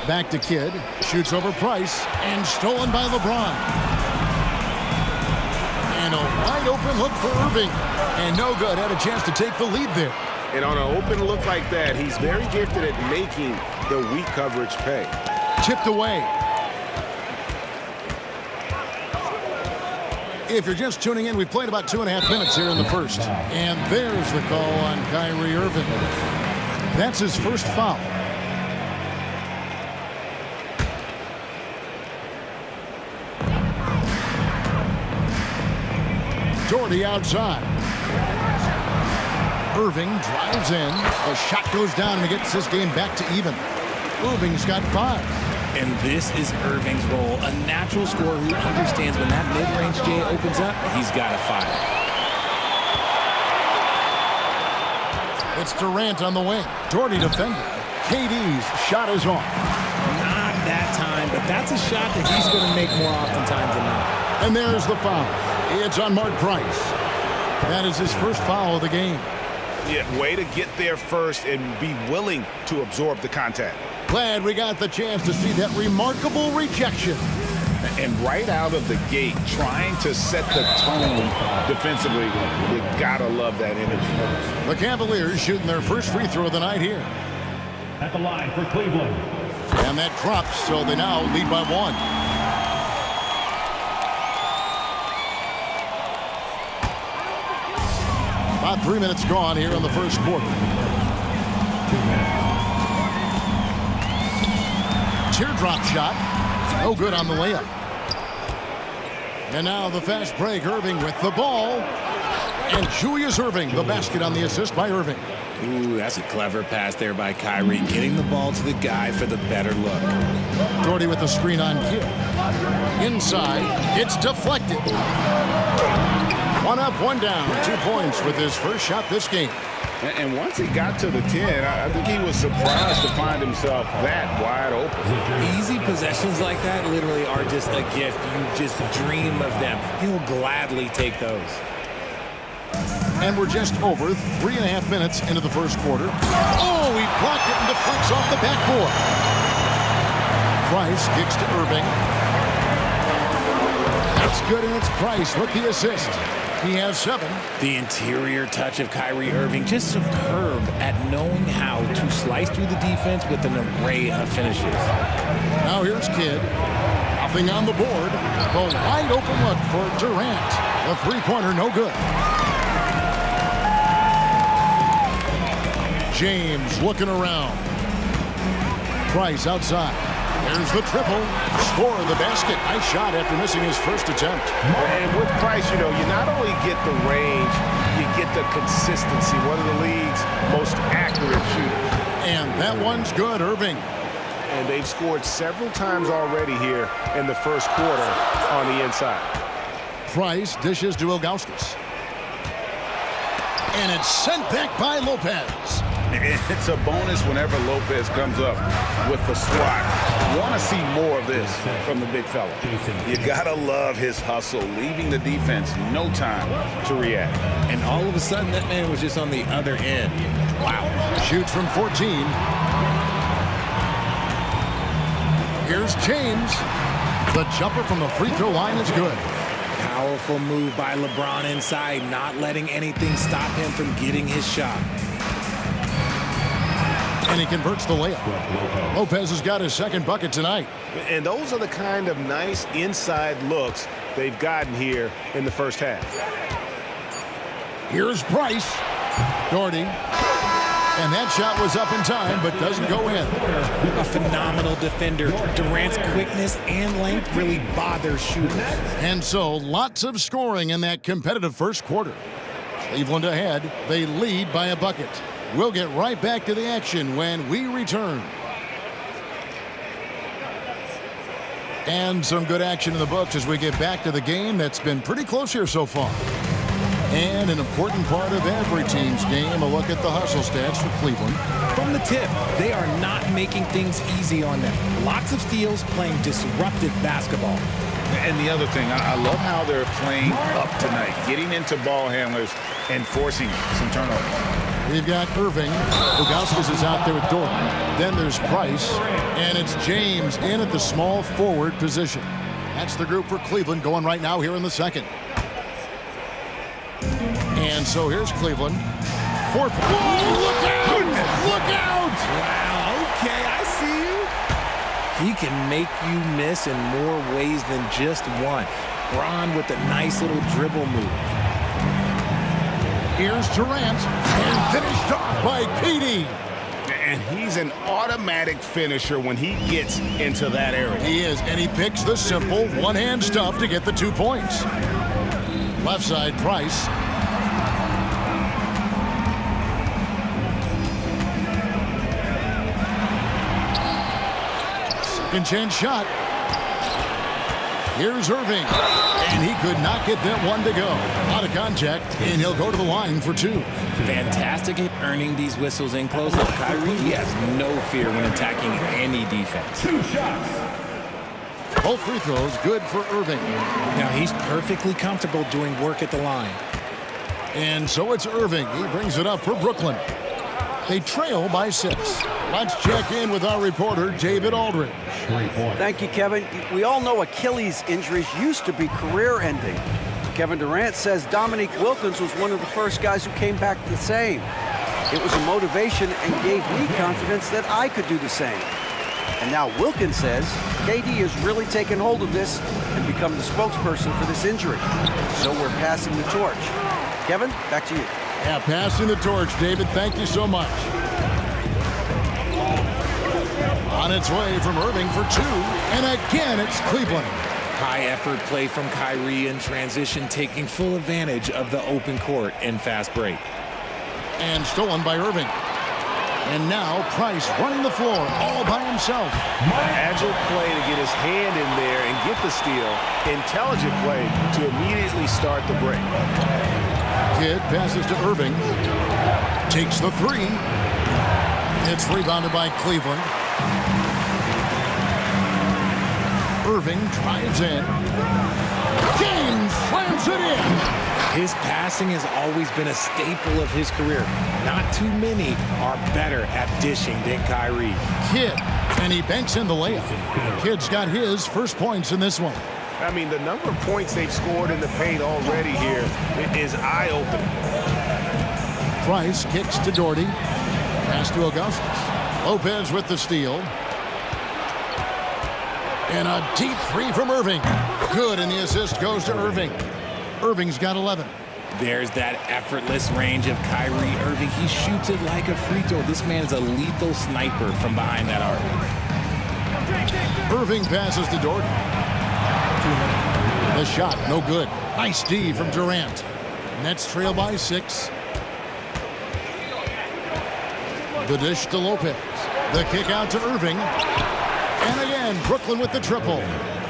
S6: Back to Kidd. Shoots over Price. And stolen by LeBron. And a wide open look for Irving. And no good. Had a chance to take the lead there.
S9: And on an open look like that, he's very gifted at making the weak coverage pay.
S6: Chipped away. If you're just tuning in, we've played about 2.5 minutes here in the first. And there's the call on Kyrie Irving. That's his first foul. Doherty outside. Irving drives in. The shot goes down and he gets this game back to even. Irving's got 5.
S8: And this is Irving's role, a natural scorer who understands when that mid-range J opens up, he's got to fire.
S6: It's Durant on the wing. Doherty defender. KD's shot is off.
S7: Not that time, but that's a shot that he's going to make more oftentimes than not.
S6: And there's the foul. It's on Mark Price. That is his first foul of the game.
S9: Yeah, way to get there first and be willing to absorb the contact.
S6: Glad we got the chance to see that remarkable rejection.
S9: And right out of the gate, trying to set the tone defensively, you gotta love that energy.
S6: The Cavaliers shooting their first free throw of the night here.
S4: At the line for Cleveland.
S6: And that drops, so they now lead by 1. About 3 minutes gone here in the first quarter. Teardrop shot. No good on the layup. And now the fast break. Irving with the ball. And Julius Irving, the basket on the assist by Irving.
S8: Ooh, that's a clever pass there by Kyrie, getting the ball to the guy for the better look.
S6: Doherty with the screen on Kidd. Inside, it's deflected. 1 up, 1 down. 2 points with his first shot this game.
S9: And once he got to the 10, I think he was surprised to find himself that wide open.
S8: Easy possessions like that literally are just a gift. You just dream of them. He'll gladly take those.
S6: And we're just over 3.5 minutes into the first quarter. Oh, he blocked it and deflects off the backboard. Price kicks to Irving. That's good, and it's Price with the assist. He has 7.
S8: The interior touch of Kyrie Irving, just superb at knowing how to slice through the defense with an array of finishes.
S6: Now here's Kidd. Nothing on the board. The wide open look for Durant. The three-pointer no good. James looking around. Price outside. There's the triple. Score the basket. Nice shot after missing his first attempt.
S9: And with Price, you not only get the range, you get the consistency. One of the league's most accurate shooters.
S6: And that one's good, Irving.
S9: And they've scored several times already here in the first quarter on the inside.
S6: Price dishes to Ilgauskas. And it's sent back by Lopez.
S9: It's a bonus whenever Lopez comes up with the swat. Want to see more of this from the big fella. You got to love his hustle, leaving the defense no time to react.
S8: And all of a sudden, that man was just on the other end. Wow.
S6: Shoots from 14. Here's James. The jumper from the free throw line is good.
S8: Powerful move by LeBron inside, not letting anything stop him from getting his shot.
S6: And he converts the layup. Lopez has got his second bucket tonight.
S9: And those are the kind of nice inside looks they've gotten here in the first half.
S6: Here's Price. Doherty. And that shot was up in time, but doesn't go in.
S8: A phenomenal defender. Durant's quickness and length really bother shooters.
S6: And so, lots of scoring in that competitive first quarter. Cleveland ahead. They lead by a bucket. We'll get right back to the action when we return. And some good action in the books as we get back to the game that's been pretty close here so far. And an important part of every team's game, a look at the hustle stats for Cleveland.
S8: From the tip, they are not making things easy on them. Lots of steals, playing disruptive basketball.
S9: And the other thing, I love how they're playing up tonight, getting into ball handlers and forcing some turnovers.
S6: We've got Irving. Ilgauskas is out there with Doherty. Then there's Price. And it's James in at the small forward position. That's the group for Cleveland going right now here in the second. And so here's Cleveland. Fourth. Whoa, look out! Look out!
S8: Wow, okay, I see you. He can make you miss in more ways than just one. Bron with a nice little dribble move.
S6: Here's Durant. And finished off by KD.
S9: And he's an automatic finisher when he gets into that area.
S6: He is, and he picks the simple one-hand stuff to get the 2 points. Left side, Price. Second chance shot. Here's Irving. And he could not get that one to go. Out of contact, and he'll go to the line for 2.
S8: Fantastic at earning these whistles in close. Look, Kyrie, he has no fear when attacking any defense.
S4: 2 shots.
S6: Both free throws good for Irving.
S8: Now he's perfectly comfortable doing work at the line.
S6: And so it's Irving. He brings it up for Brooklyn. They trail by 6. Let's check in with our reporter, David Aldridge.
S10: Thank you, Kevin. We all know Achilles injuries used to be career-ending. Kevin Durant says Dominique Wilkins was one of the first guys who came back the same. It was a motivation and gave me confidence that I could do the same. And now Wilkins says KD has really taken hold of this and become the spokesperson for this injury. So we're passing the torch. Kevin, back to you.
S6: Yeah, passing the torch, David. Thank you so much. On its way from Irving for 2. And again, it's Cleveland.
S8: High effort play from Kyrie in transition, taking full advantage of the open court and fast break.
S6: And stolen by Irving. And now Price running the floor all by himself.
S9: Agile play to get his hand in there and get the steal. Intelligent play to immediately start the break.
S6: Kidd passes to Irving. Takes the 3. It's rebounded by Cleveland. Irving drives in. James slams it in.
S8: His passing has always been a staple of his career. Not too many are better at dishing than Kyrie.
S6: Kidd, and he banks in the layup. Kidd's got his first points in this one.
S11: I mean, the number of points they've scored in the paint already here is eye-opening.
S6: Price kicks to Doherty. Pass to Augustus. Lopez with the steal. And a deep three from Irving. Good, and the assist goes to Irving. Irving's got 11.
S8: There's that effortless range of Kyrie Irving. He shoots it like a free throw. This man's a lethal sniper from behind that arc.
S6: Irving passes to Doherty. The shot, no good. Nice D from Durant. Nets trail by 6. The dish to Lopez. The kick out to Irving. And again, Brooklyn with the triple.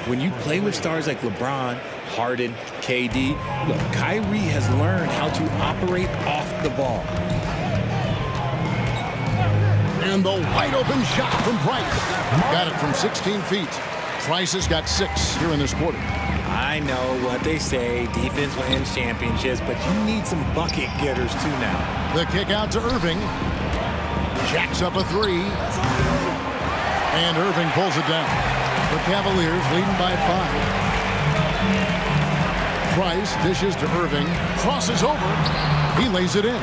S8: When you play with stars like LeBron, Harden, KD, look, Kyrie has learned how to operate off the ball.
S6: And the wide open shot from Price. Got it from 16 feet. Price has got 6 here in this quarter.
S8: I know what they say, defense wins championships, but you need some bucket getters too now.
S6: The kick out to Irving. Jacks up a 3. And Irving pulls it down. The Cavaliers leading by 5. Price dishes to Irving. Crosses over. He lays it in.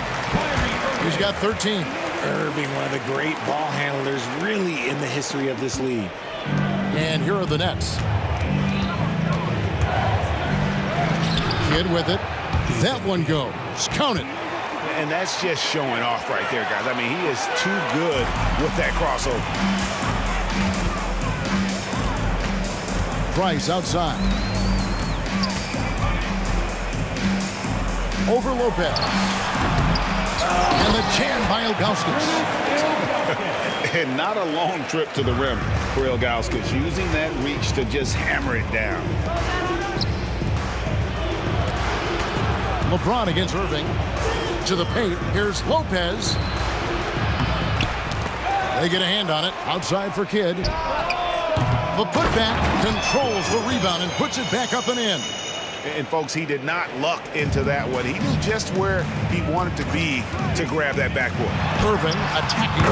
S6: He's got 13.
S8: Irving, one of the great ball handlers really in the history of this league.
S6: And here are the Nets. Kidd with it. That one goes. Count it.
S11: And that's just showing off right there, guys. I mean, he is too good with that crossover.
S6: Price outside. Over Lopez. And the jam by Ilgauskas.
S9: And not a long trip to the rim for Ilgauskas, using that reach to just hammer it down.
S6: LeBron against Irving. To the paint. Here's Lopez. They get a hand on it. Outside for Kidd. The putback controls the rebound and puts it back up and in.
S11: And folks, he did not luck into that one. He knew just where he wanted to be to grab that backboard.
S6: Irving attacking.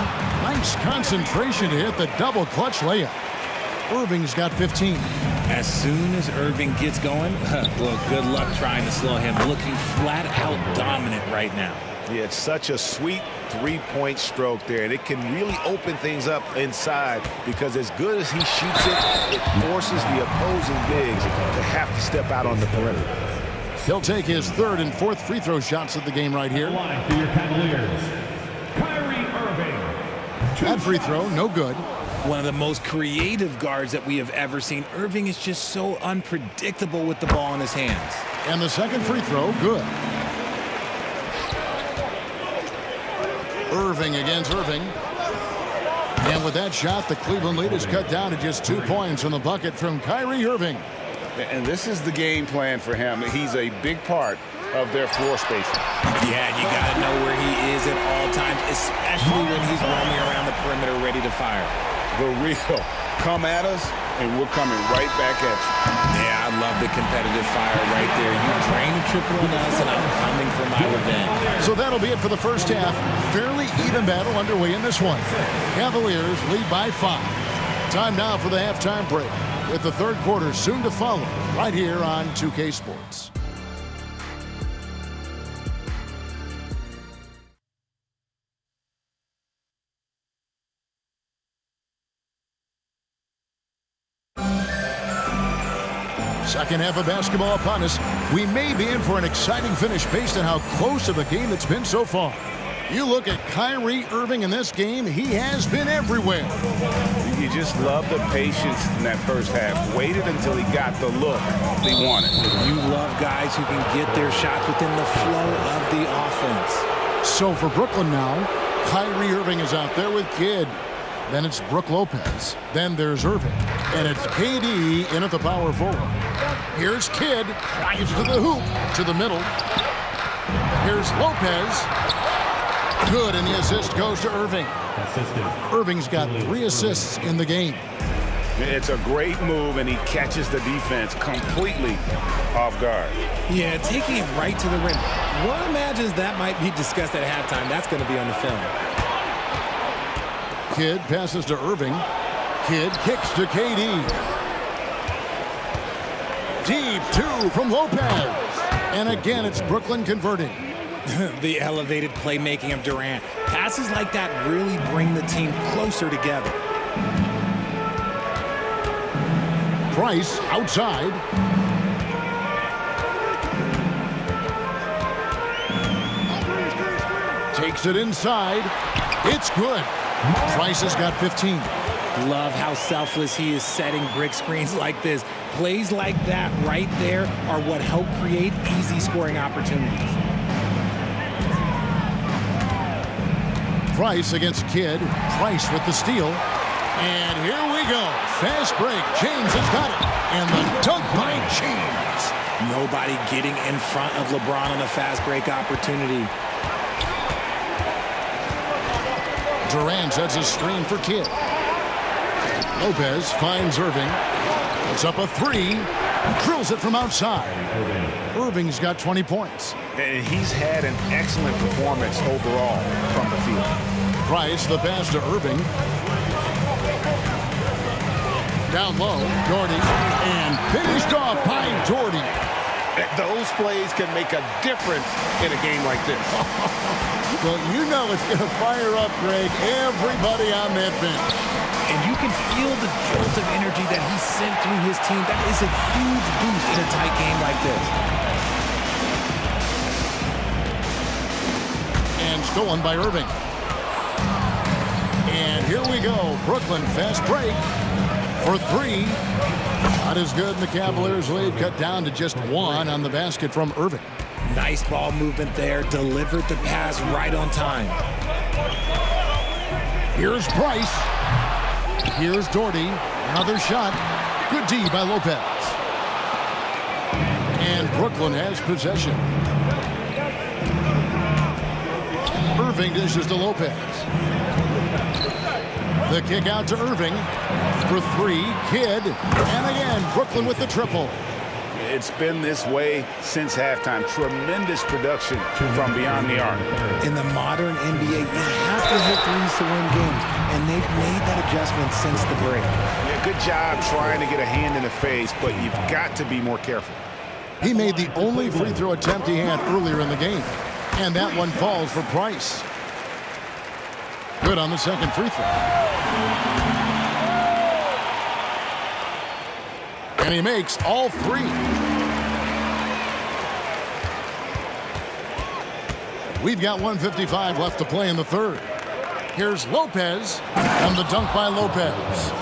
S6: Nice concentration to hit the double clutch layup. Irving's got 15.
S8: As soon as Irving gets going, well, good luck trying to slow him. Looking flat out dominant right now.
S11: Yeah, it's such a sweet three-point stroke there, and it can really open things up inside because as good as he shoots it, it forces the opposing bigs to have to step out on the perimeter.
S6: He'll take his 3rd and 4th free throw shots of the game right here.
S4: For your Cavaliers, Kyrie Irving.
S6: That free throw, no good.
S8: One of the most creative guards that we have ever seen. Irving is just so unpredictable with the ball in his hands.
S6: And the 2nd free throw, good. Irving against Irving. And with that shot, the Cleveland lead is cut down to just 2 points in the bucket from Kyrie Irving.
S9: And this is the game plan for him. He's a big part of their floor spacing.
S8: Yeah, you got to know where he is at all times, especially when he's roaming around the perimeter ready to fire.
S9: The real come at us, and we're coming right back at you.
S8: Yeah, I love the competitive fire right there. You drain a triple on us, and I'm coming for my revenge.
S6: So that'll be it for the first half. Fairly even battle underway in this one. Cavaliers lead by 5. Time now for the halftime break, with the 3rd quarter soon to follow, right here on 2K Sports. Second half of basketball upon us. We may be in for an exciting finish based on how close of a game it's been so far. You look at Kyrie Irving in this game, he has been everywhere.
S9: You just love the patience in that first half. Waited until he got the look he wanted.
S8: You love guys who can get their shots within the flow of the offense.
S6: So for Brooklyn now, Kyrie Irving is out there with Kidd. Then it's Brook Lopez. Then there's Irving. And it's KD in at the power forward. Here's Kidd. Drives to the hoop. To the middle. Here's Lopez. Good, and the assist goes to Irving. Irving's got 3 assists in the game.
S9: It's a great move, and he catches the defense completely off guard.
S5: Yeah, taking it right to the rim. One imagines that might be discussed at halftime. That's going to be on the film.
S6: Kidd passes to Irving. Kidd kicks to KD. Deep two from Lopez. And again, it's Brooklyn converting.
S5: The elevated playmaking of Durant. Passes like that really bring the team closer together.
S6: Price outside. Takes it inside. It's good. Price has got 15.
S5: Love how selfless he is setting brick screens like this. Plays like that right there are what help create easy scoring opportunities.
S6: Price against Kidd. Price with the steal. And here we go. Fast break. James has got it. And the dunk by James.
S5: Nobody getting in front of LeBron on a fast break opportunity.
S6: Durant sets a screen for Kidd. Lopez finds Irving. It's up a three. Drills it from outside. Irving's got 20 points.
S11: And he's had an excellent performance overall from the field.
S6: Price, the pass to Irving. Down low, Jordy. And finished off by Jordy.
S11: Those plays can make a difference in a game like this.
S6: Well, you know it's going to fire up, Greg, everybody on that bench.
S5: And you can feel the jolt of energy that he sent through his team. That is a huge boost in a tight game like this.
S6: And stolen by Irving. And here we go. Brooklyn fast break for three. Not as good. The Cavaliers lead cut down to just one on the basket from Irving.
S5: Nice ball movement there. Delivered the pass right on time.
S6: Here's Price. Here's Doherty. Another shot. Good D by Lopez. And Brooklyn has possession. Irving dishes to Lopez. The kick out to Irving. For three, Kidd. And again, Brooklyn with the triple.
S9: It's been this way since halftime. Tremendous production from beyond the arc.
S5: In the modern NBA, you have to hit threes to win games, and they've made that adjustment since the break.
S9: Yeah, good job trying to get a hand in the face, but you've got to be more careful.
S6: He made the only free throw attempt he had earlier in the game, and that one falls for Price. Good on the second free throw. And he makes all three. We've got 1:55 left to play in the third. Here's Lopez, and the dunk by Lopez.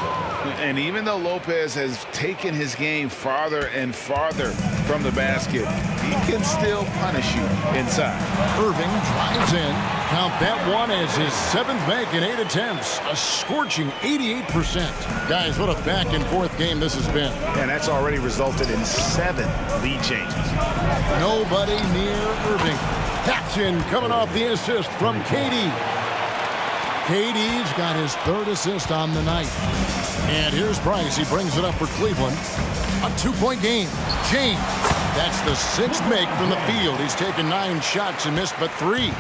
S9: And even though Lopez has taken his game farther and farther from the basket, he can still punish you inside.
S6: Irving drives in. Count that one as his seventh make in 8 attempts. A scorching 88%. Guys, what a back-and-forth game this has been.
S11: And that's already resulted in 7 lead changes.
S6: Nobody near Irving. Jackson coming off the assist from KD. KD's got his third assist on the night. And here's Price. He brings it up for Cleveland. A 2-point game. James. That's the 6th make from the field. He's taken 9 shots and missed but 3.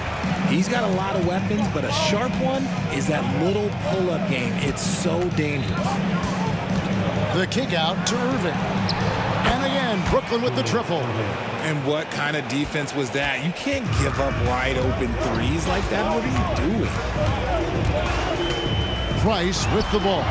S5: He's got a lot of weapons, but a sharp one is that little pull-up game. It's so dangerous.
S6: The kick out to Irving. And again, Brooklyn with the triple.
S8: And what kind of defense was that? You can't give up wide open threes like that. What are you doing?
S6: Price with the ball.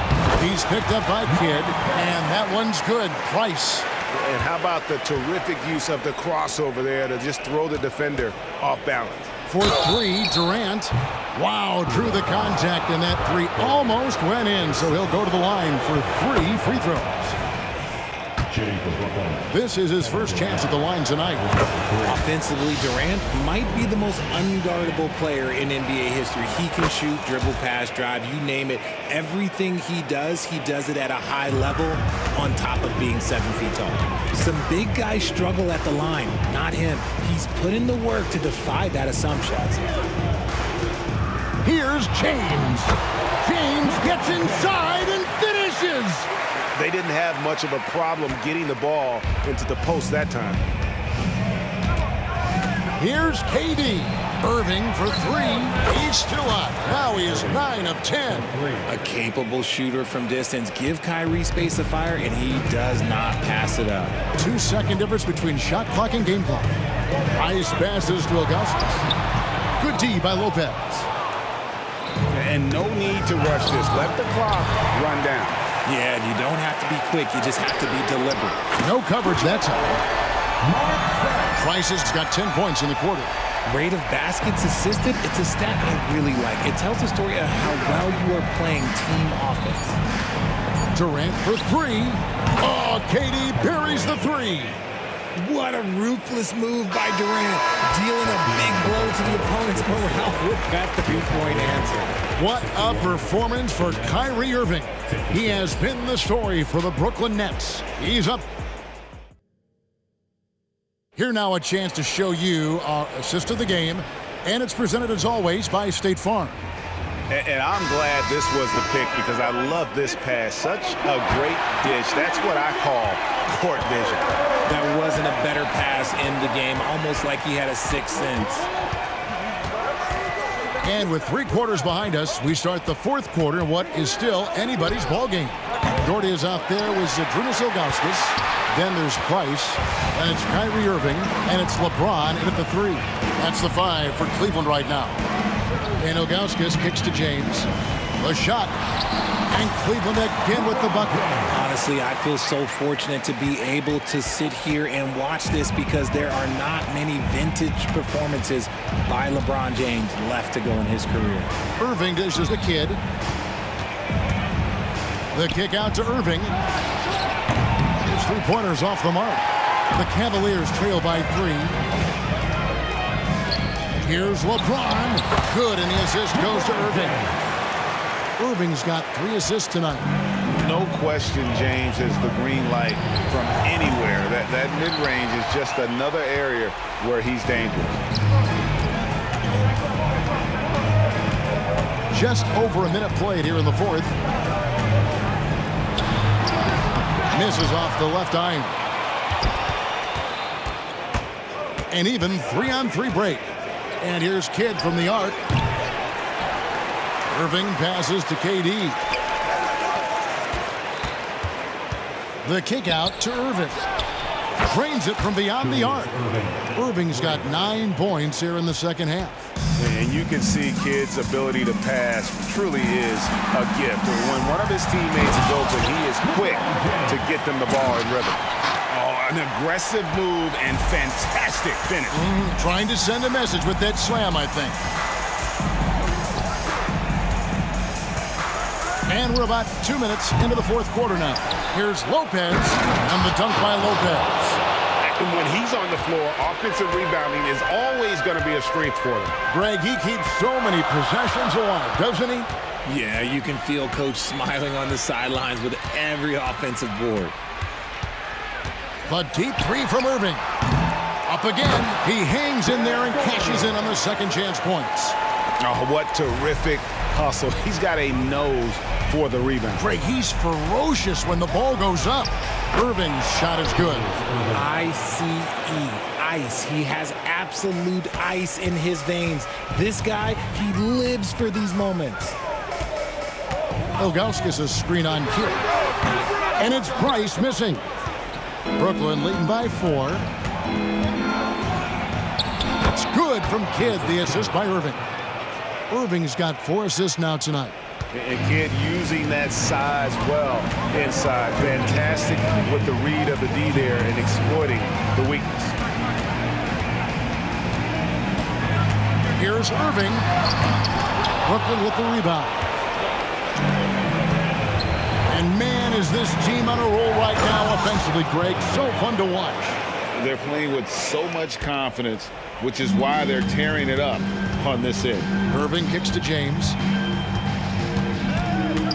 S6: He's picked up by Kidd, and that one's good. Price.
S11: And how about the terrific use of the crossover there to just throw the defender off balance?
S6: For three, Durant. Wow, drew the contact, and that three almost went in, so he'll go to the line for 3 free throws. This is his first chance at the line tonight.
S5: Offensively, Durant might be the most unguardable player in NBA history. He can shoot, dribble, pass, drive, you name it. Everything he does it at a high level on top of being 7 feet tall. Some big guys struggle at the line, not him. He's put in the work to defy that assumption.
S6: Here's James. James gets inside and finishes.
S11: They didn't have much of a problem getting the ball into the post that time.
S6: Here's KD. Irving for three. He's still up. Now he is 9 of 10.
S5: A capable shooter from distance. Give Kyrie space to fire, and he does not pass it up.
S6: 2-second difference between shot clock and game clock. Nice passes to Augustus. Good D by Lopez.
S9: And no need to rush this. Let the clock run down.
S5: Yeah, you don't have to be quick. You just have to be deliberate.
S6: No coverage that time. Price has got 10 points in the quarter.
S5: Rate of baskets assisted, it's a stat I really like. It tells a story of how well you are playing team offense.
S6: Durant for three. Oh, KD buries the three.
S5: What a ruthless move by Durant, dealing a big blow to the opponent's morale with that three-point answer.
S6: What a performance for Kyrie Irving. He has been the story for the Brooklyn Nets. He's up. Here now a chance to show you our assist of the game, and it's presented as always by State Farm.
S9: And I'm glad this was the pick because I love this pass. Such a great dish. That's what I call court vision.
S5: There wasn't a better pass in the game, almost like he had a sixth sense.
S6: And with 3 quarters behind us, we start the 4th quarter in what is still anybody's ball game. Doherty is out there with Zydrunas Ilgauskas. Then there's Price, and it's Kyrie Irving, and it's LeBron in at the 3. That's the 5 for Cleveland right now. And Ilgauskas kicks to James. A shot, and Cleveland again with the bucket.
S5: Honestly, I feel so fortunate to be able to sit here and watch this because there are not many vintage performances by LeBron James left to go in his career.
S6: Irving dishes the kid. The kick out to Irving. His 3-pointers off the mark. The Cavaliers trail by 3. Here's LeBron. Good, and the assist goes to Irving. Irving's got 3 assists tonight.
S9: No question James has the green light from anywhere. That mid-range is just another area where he's dangerous.
S6: Just over a minute played here in the 4th. Misses off the left iron. An even 3-on-3 break. And here's Kidd from the arc. Irving passes to KD. The kick out to Irving. Drains it from beyond the arc. Irving's got 9 points here in the second half.
S9: And you can see Kidd's ability to pass truly is a gift. When one of his teammates is open, he is quick to get them the ball in rhythm. Oh, an aggressive move and fantastic finish.
S6: Trying to send a message with that slam, I think. And we're about 2 minutes into the 4th quarter now. Here's Lopez, and the dunk by Lopez.
S9: And when he's on the floor, offensive rebounding is always going to be a strength for him.
S6: Greg, he keeps so many possessions alive, doesn't he?
S5: Yeah, you can feel Coach smiling on the sidelines with every offensive board.
S6: The deep 3 from Irving. Up again. He hangs in there and cashes in on the second chance points.
S9: Oh, what terrific hustle. He's got a nose for the rebound.
S6: Greg, he's ferocious when the ball goes up. Irving's shot is good.
S5: I-C-E, ice. He has absolute ice in his veins. This guy, he lives for these moments.
S6: Ilgauskas a screen on Kidd. And it's Price missing. Brooklyn leading by 4. It's good from Kidd, the assist by Irving. Irving's got 4 assists now tonight.
S9: And Kidd using that size well inside. Fantastic with the read of the D there and exploiting the weakness.
S6: Here's Irving. Brooklyn with the rebound. And man, is this team on a roll right now offensively, Greg. So fun to watch.
S9: They're playing with so much confidence, which is why they're tearing it up on this end.
S6: Irving kicks to James.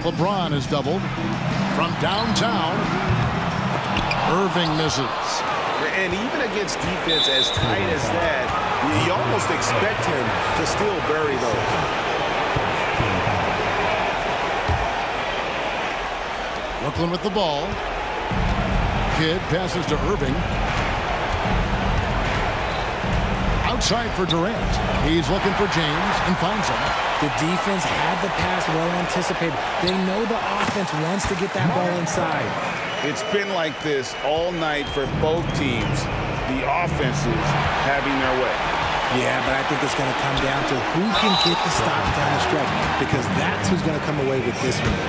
S6: LeBron is doubled from downtown. Irving misses.
S9: And even against defense as tight as that, you almost expect him to still bury those.
S6: Brooklyn with the ball. Kidd passes to Irving. Outside for Durant. He's looking for James and finds him.
S7: The defense had the pass well anticipated. They know the offense wants to get that ball inside.
S9: It's been like this all night for both teams. The offenses having their way.
S7: Yeah, but I think it's going to come down to who can get the stops down the stretch, because that's who's going to come away with this one.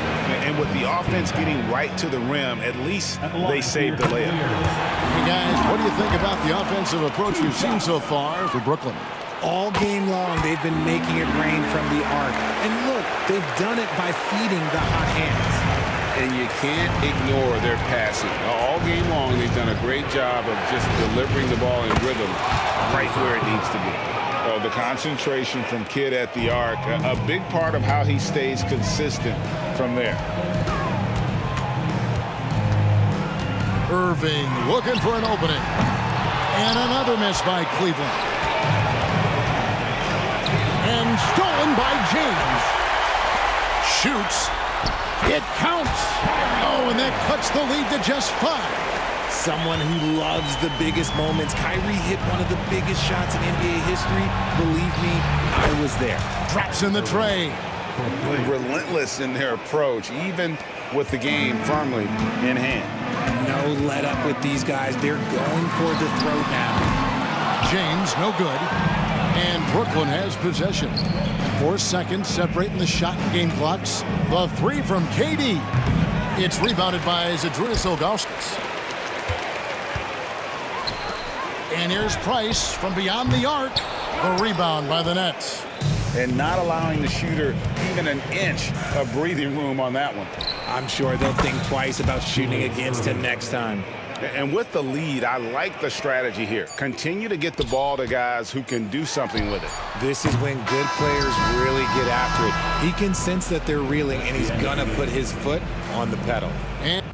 S11: And with the offense getting right to the rim, at least they saved the layup.
S6: Hey, guys, what do you think about the offensive approach we've seen so far for Brooklyn?
S7: All game long, they've been making it rain from the arc. And look, they've done it by feeding the hot hands.
S9: And you can't ignore their passing. All game long, they've done a great job of just delivering the ball in rhythm right where it needs to be.
S12: The concentration from Kidd at the arc, a big part of how he stays consistent from there.
S6: Irving looking for an opening. And another miss by Cleveland. And stolen by James. Shoots. It counts. Oh, and that cuts the lead to just 5.
S5: Someone who loves the biggest moments. Kyrie hit one of the biggest shots in NBA history. Believe me, I was there.
S6: Drops in the tray.
S9: Relentless in their approach, even with the game firmly in hand.
S5: No let up with these guys. They're going for the throat now.
S6: James, no good. And Brooklyn has possession. 4 seconds separating the shot and game clocks. The 3 from KD. It's rebounded by Zydrunas Ilgauskas. And here's Price from beyond the arc. The rebound by the Nets.
S9: And not allowing the shooter even an inch of breathing room on that one.
S5: I'm sure they'll think twice about shooting against him next time.
S9: And with the lead, I like the strategy here. Continue to get the ball to guys who can do something with it.
S5: This is when good players really get after it. He can sense that they're reeling, and he's gonna put his foot on the pedal.
S6: And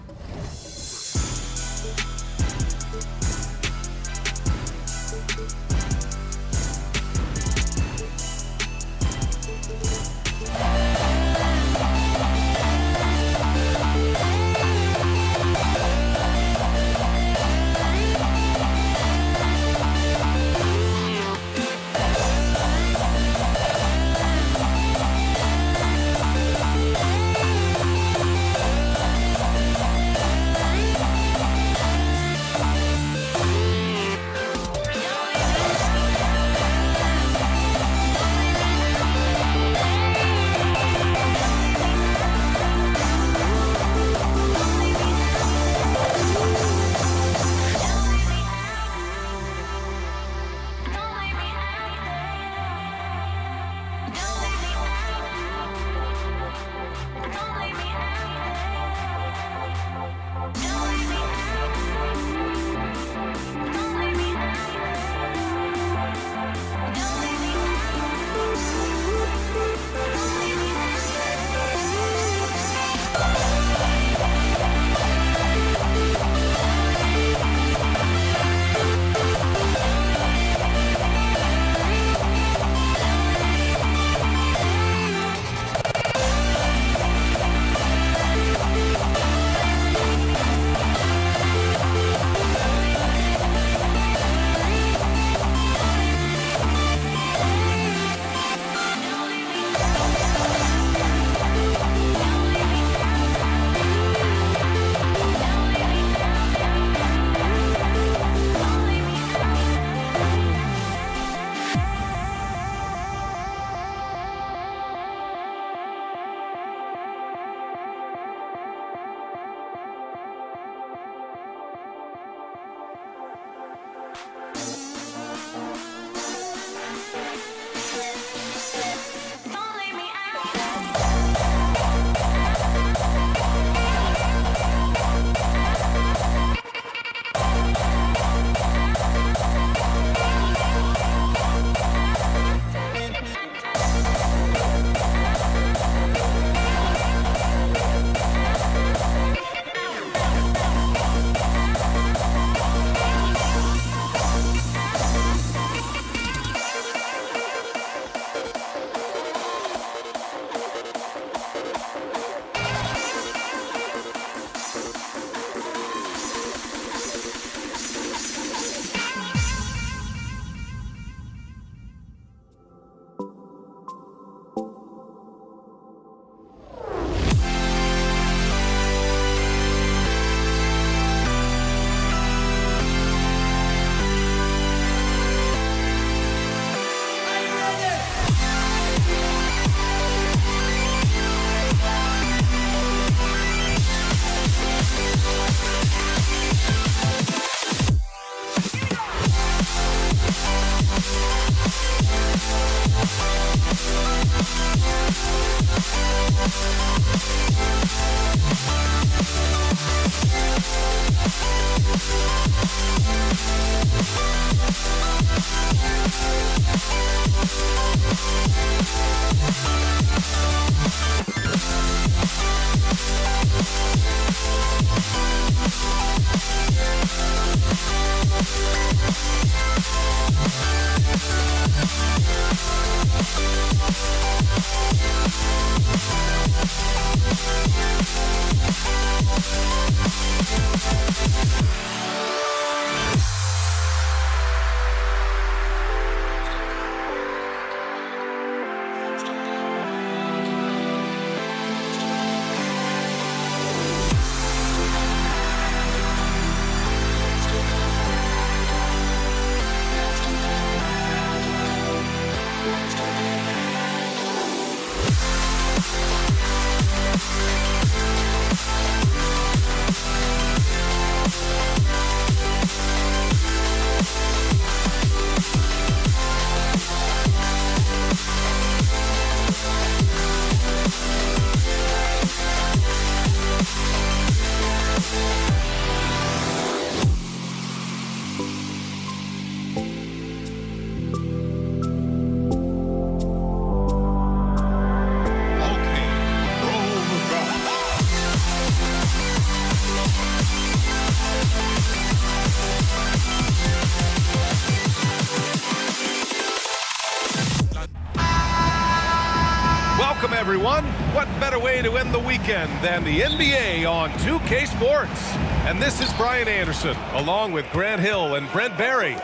S1: everyone. What better way to end the weekend than the NBA on 2K Sports? And this is Brian Anderson, along with Grant Hill and Brent Barry.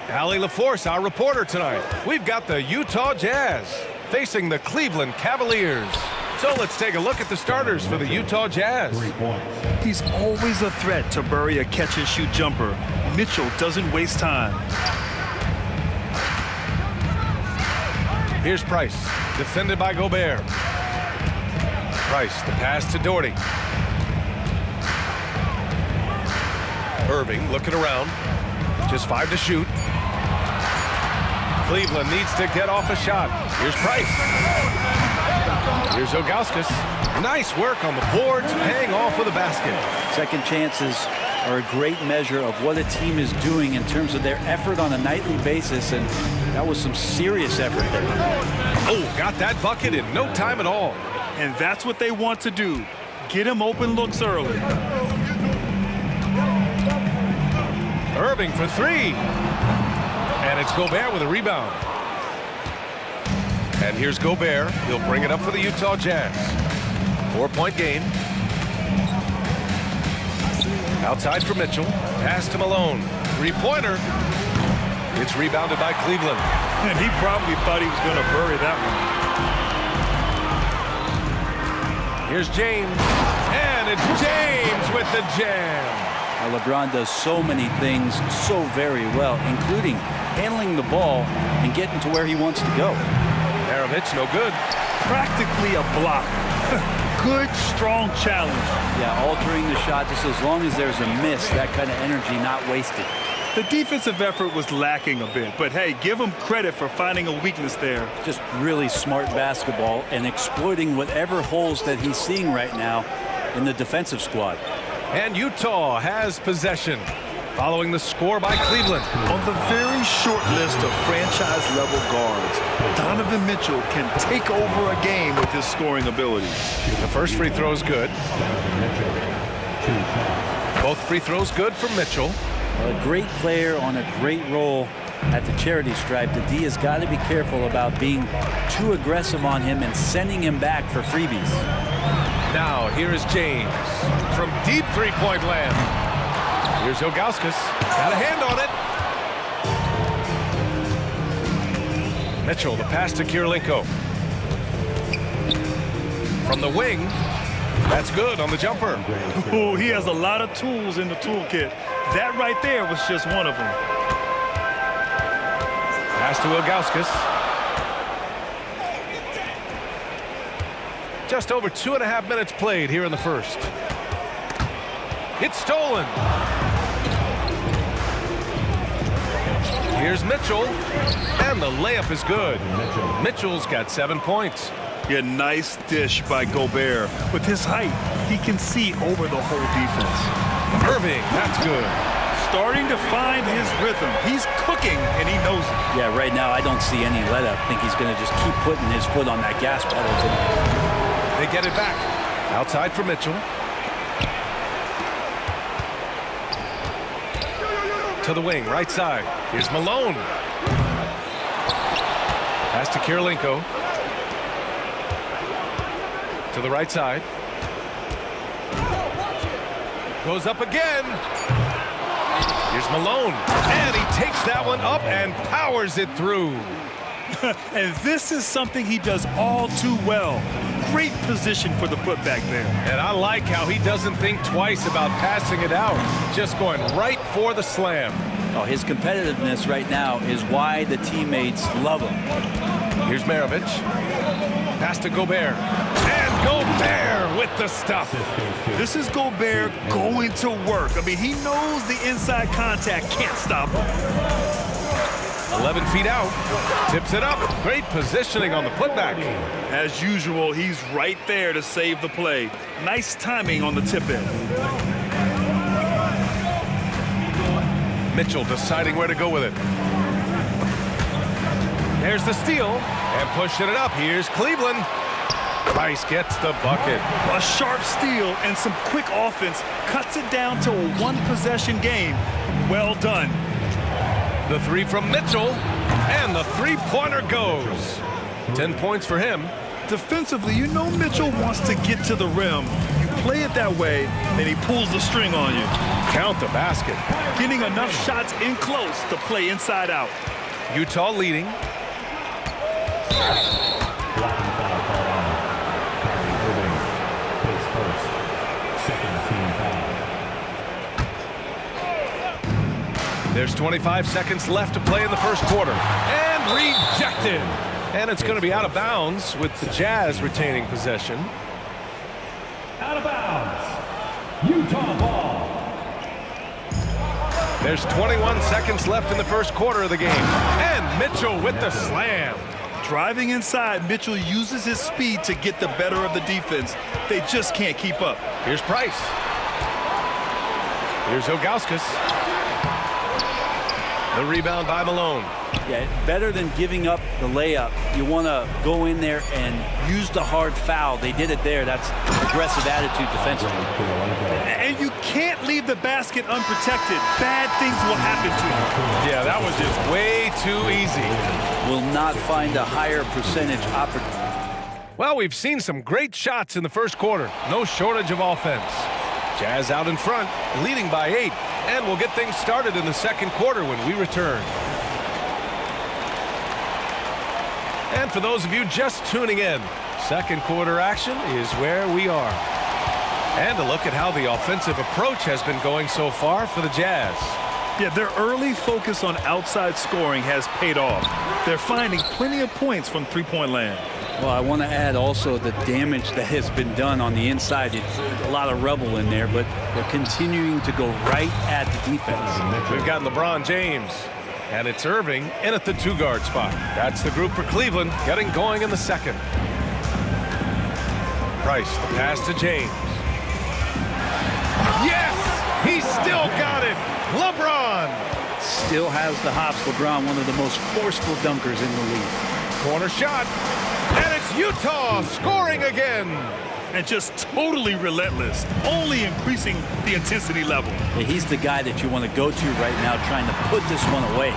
S1: Allie LaForce, our reporter tonight. We've got the Utah Jazz facing the Cleveland Cavaliers. So let's take a look at the starters for the Utah Jazz.
S3: He's always a threat to bury a catch-and-shoot jumper. Mitchell doesn't waste time.
S1: Here's Price, defended by Gobert. Price, the pass to Doherty. Irving looking around. Just 5 to shoot. Cleveland needs to get off a shot. Here's Price. Here's Ilgauskas. Nice work on the boards, paying off with a basket.
S13: Second chances are a great measure of what a team is doing in terms of their effort on a nightly basis, and that was some serious effort there.
S1: Oh, got that bucket in no time at all.
S3: And that's what they want to do. Get him open looks early.
S1: Irving for 3. And it's Gobert with a rebound. And here's Gobert. He'll bring it up for the Utah Jazz. 4-point game. Outside for Mitchell. Pass to Malone. 3-pointer. It's rebounded by Cleveland.
S3: And he probably thought he was going to bury that one.
S1: Here's James. And it's James with the jam.
S13: Now, LeBron does so many things so very well, including handling the ball and getting to where he wants to go.
S1: Maravich, no good.
S3: Practically a block. Good, strong challenge.
S13: Yeah, altering the shot just as long as there's a miss, that kind of energy not wasted.
S3: The defensive effort was lacking a bit, but hey, give him credit for finding a weakness there.
S13: Just really smart basketball and exploiting whatever holes that he's seeing right now in the defensive squad.
S1: And Utah has possession, following the score by Cleveland.
S3: On the very short list of franchise-level guards, Donovan Mitchell can take over a game with his scoring ability.
S1: The first free throw is good. Both free throws good for Mitchell.
S13: A great player on a great role at the charity stripe. The D has got to be careful about being too aggressive on him and sending him back for freebies.
S1: Now here is James from deep three-point land. Here's Ilgauskas. Got a hand on it. Mitchell, the pass to Kirilenko. From the wing. That's good on the jumper.
S3: Ooh, he has a lot of tools in the toolkit. That right there was just one of them.
S1: Pass to Ilgauskas. Just over 2.5 minutes played here in the first. It's stolen. Here's Mitchell. And the layup is good. Mitchell's got 7 points.
S3: Yeah, nice dish by Gobert. With his height, he can see over the whole defense.
S1: Irving, that's good.
S3: Starting to find his rhythm. He's cooking, and he knows it.
S13: Yeah, right now I don't see any let up. I think he's going to just keep putting his foot on that gas pedal tonight.
S1: They get it back. Outside for Mitchell. To the wing, right side. Here's Malone. Pass to Kirilenko. To the right side. Goes up again. Here's Malone. And he takes that one up and powers it through.
S3: And this is something he does all too well. Great position for the putback there.
S1: And I like how he doesn't think twice about passing it out. Just going right for the slam.
S13: Oh, his competitiveness right now is why the teammates love him.
S1: Here's Maravich. Pass to Gobert. And Gobert with the stuff.
S3: This is Gobert going to work. I mean, he knows the inside contact can't stop him.
S1: 11 feet out. Tips it up. Great positioning on the putback.
S3: As usual, he's right there to save the play. Nice timing on the tip in.
S1: Mitchell deciding where to go with it. There's the steal. And pushing it up. Here's Cleveland. Price gets the bucket.
S3: A sharp steal and some quick offense cuts it down to a one-possession game. Well done.
S1: The three from Mitchell. And the three-pointer goes. 10 points for him.
S3: Defensively, you know Mitchell wants to get to the rim. You play it that way, then he pulls the string on you.
S1: Count the basket.
S3: Getting enough shots in close to play inside out.
S1: Utah leading. There's 25 seconds left to play in the first quarter. And rejected. And it's going to be out of bounds with the Jazz retaining possession.
S4: Out of bounds. Utah ball.
S1: There's 21 seconds left in the first quarter of the game. And Mitchell with the slam.
S3: Driving inside, Mitchell uses his speed to get the better of the defense. They just can't keep up.
S1: Here's Price. Here's Ilgauskas. The rebound by Malone.
S13: Yeah, better than giving up the layup. You want to go in there and use the hard foul. They did it there. That's aggressive attitude defensively.
S3: And you can't leave the basket unprotected. Bad things will happen to you.
S1: Yeah, that was just way too easy.
S13: Will not find a higher percentage opportunity.
S1: Well, we've seen some great shots in the first quarter. No shortage of offense. Jazz out in front, leading by 8. And we'll get things started in the second quarter when we return. And for those of you just tuning in, second quarter action is where we are. And a look at how the offensive approach has been going so far for the Jazz.
S3: Yeah, their early focus on outside scoring has paid off. They're finding plenty of points from three-point land.
S13: Well, I want to add also the damage that has been done on the inside. It's a lot of rubble in there, but they're continuing to go right at the defense.
S1: We've got LeBron James, and it's Irving in at the 2-guard spot. That's the group for Cleveland, getting going in the second. Price, the pass to James. Yes! He still got it! LeBron!
S13: Still has the hops. LeBron, one of the most forceful dunkers in the league.
S1: Corner shot. And it's Utah scoring again.
S3: And just totally relentless, only increasing the intensity level.
S13: Yeah, he's the guy that you want to go to right now, trying to put this one away.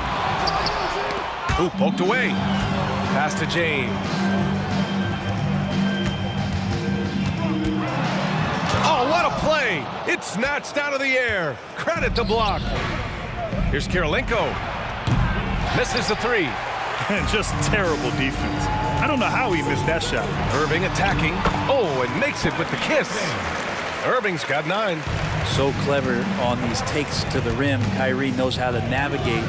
S1: Ooh, poked away. Pass to James. Oh, what a play. It's snatched out of the air. Credit the block. Here's Kirilenko. Misses the 3.
S3: And just terrible defense. I don't know how he missed that shot.
S1: Irving attacking. Oh, and makes it with the kiss. Irving's got 9.
S13: So clever on these takes to the rim. Kyrie knows how to navigate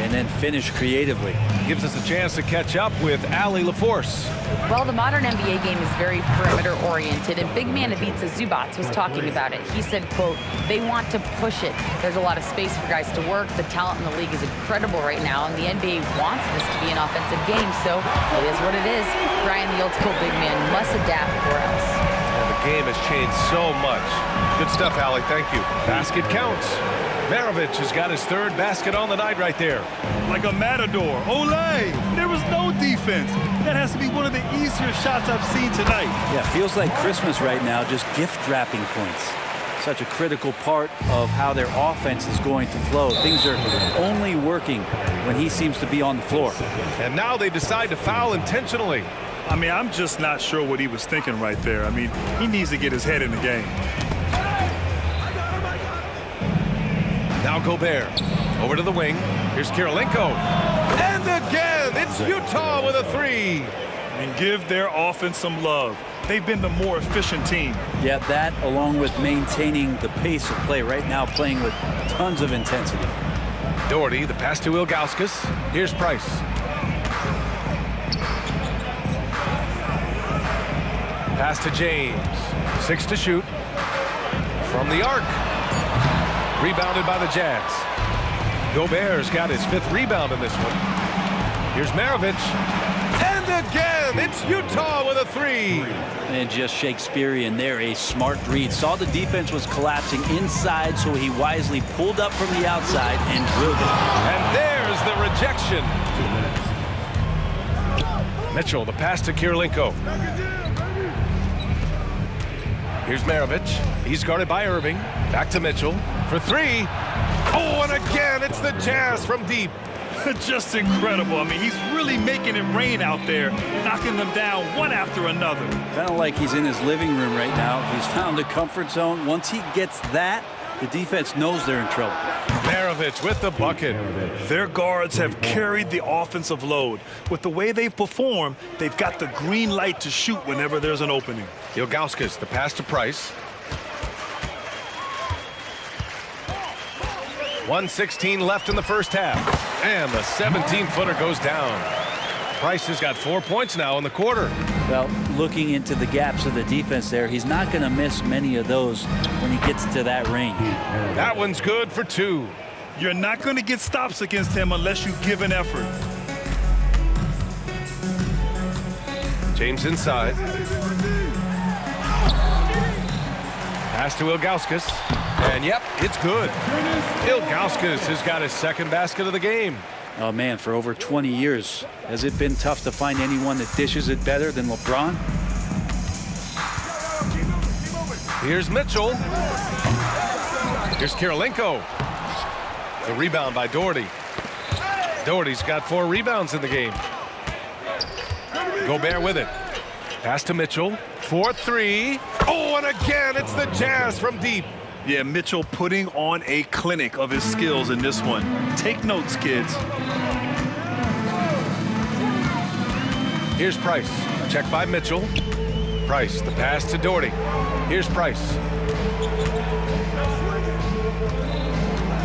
S13: and then finish creatively.
S1: Gives us a chance to catch up with Allie LaForce.
S14: Well, the modern NBA game is very perimeter-oriented, and big man Ivica Zubac was talking about it. He said, quote, they want to push it. There's a lot of space for guys to work. The talent in the league is incredible right now, and the NBA wants this to be an offensive game, so it is what it is. Brian, the old school big man, must adapt or else.
S1: And the game has changed so much. Good stuff, Allie. Thank you. Basket counts. Maravich has got his 3rd basket on the night right there.
S3: Like a matador. Olay! There was no defense. That has to be one of the easier shots I've seen tonight.
S13: Yeah, feels like Christmas right now, just gift wrapping points. Such a critical part of how their offense is going to flow. Things are only working when he seems to be on the floor.
S1: And now they decide to foul intentionally.
S3: I mean, I'm just not sure what he was thinking right there. I mean, he needs to get his head in the game.
S1: Now Gobert. Over to the wing. Here's Kirilenko. And again, it's Utah with a 3.
S3: And give their offense some love. They've been the more efficient team.
S13: Yeah, that along with maintaining the pace of play right now, playing with tons of intensity.
S1: Doherty, the pass to Ilgauskas. Here's Price. Pass to James. 6 to shoot. From the arc. Rebounded by the Jazz. Gobert's got his 5th rebound in this one. Here's Maravich. And again, it's Utah with a 3.
S13: And just Shakespearean there, a smart read. Saw the defense was collapsing inside, so he wisely pulled up from the outside and drilled it.
S1: And there's the rejection. Mitchell, the pass to Kirilenko. Here's Maravich. He's guarded by Irving. Back to Mitchell for 3. Oh, and again, it's the Jazz from deep.
S3: Just incredible. I mean, he's really making it rain out there, knocking them down one after another.
S13: Kind of like he's in his living room right now. He's found a comfort zone. Once he gets that, the defense knows they're in trouble.
S1: Maravich with the bucket.
S3: Their guards have carried the offensive load. With the way they perform, they've got the green light to shoot whenever there's an opening.
S1: Ilgauskas, the pass to Price. 1:16 left in the first half. And the 17-footer goes down. Price has got 4 points now in the quarter.
S13: Well, looking into the gaps of the defense there, he's not going to miss many of those when he gets to that range.
S1: That one's good for 2.
S3: You're not going to get stops against him unless you give an effort.
S1: James inside. Pass to Ilgauskas. And yep, it's good. Ilgauskas has got his second basket of the game.
S13: Oh man, for over 20 years, has it been tough to find anyone that dishes it better than LeBron?
S1: Here's Mitchell. Here's Kirilenko. The rebound by Doherty. Doherty's got 4 rebounds in the game. Gobert with it. Pass to Mitchell. 4-3. Oh, and again, it's the Jazz from deep.
S3: Yeah, Mitchell putting on a clinic of his skills in this one. Take notes, kids.
S1: Here's Price. Check by Mitchell. Price, the pass to Doherty. Here's Price.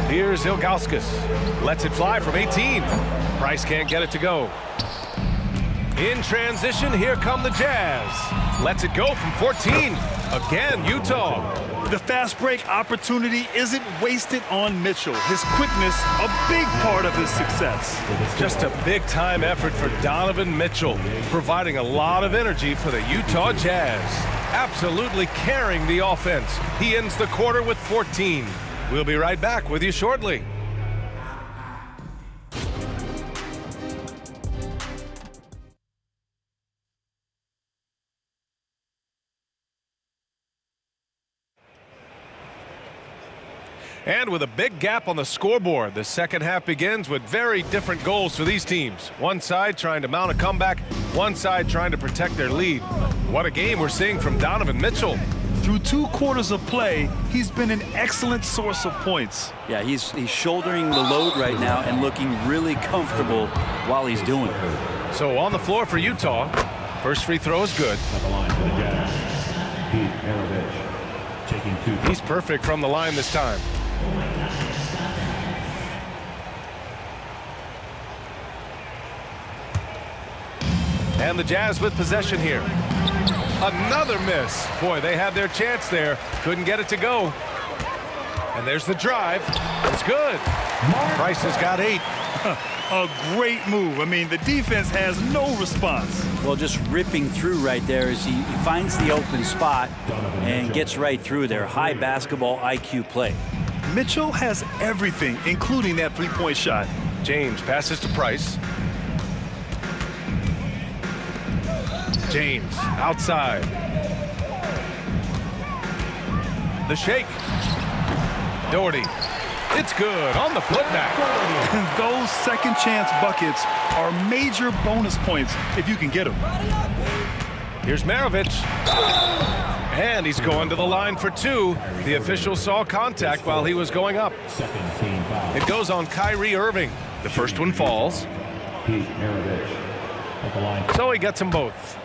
S1: Here's Ilgauskas. Lets it fly from 18. Price can't get it to go. In transition, here come the Jazz. Lets it go from 14. Again, Utah.
S3: The fast break opportunity isn't wasted on Mitchell. His quickness, a big part of his success.
S1: Just a big-time effort for Donovan Mitchell, providing a lot of energy for the Utah Jazz. Absolutely carrying the offense. He ends the quarter with 14. We'll be right back with you shortly. And with a big gap on the scoreboard, the second half begins with very different goals for these teams. One side trying to mount a comeback, one side trying to protect their lead. What a game we're seeing from Donovan Mitchell.
S3: Through 2 quarters of play, he's been an excellent source of points.
S13: Yeah, he's shouldering the load right now and looking really comfortable while he's doing it.
S1: So on the floor for Utah, first free throw is good.
S4: At the line for the Jazz, Pete Maravich, taking 2.
S1: He's perfect from the line this time. And the Jazz with possession here. Another miss. Boy, they had their chance there. Couldn't get it to go. And there's the drive. It's good. Price has got 8.
S3: A great move. I mean, the defense has no response.
S13: Well, just ripping through right there as he finds the open spot and gets right through there. High basketball IQ play.
S3: Mitchell has everything, including that 3-point shot.
S1: James passes to Price. James outside. The shake. Doherty. It's good on the putback.
S3: Those second chance buckets are major bonus points if you can get them.
S1: Here's Maravich. And he's going to the line for 2. The official saw contact while he was going up. It goes on Kyrie Irving. The first one falls.
S4: Pete Maravich at the line.
S1: So he gets them both.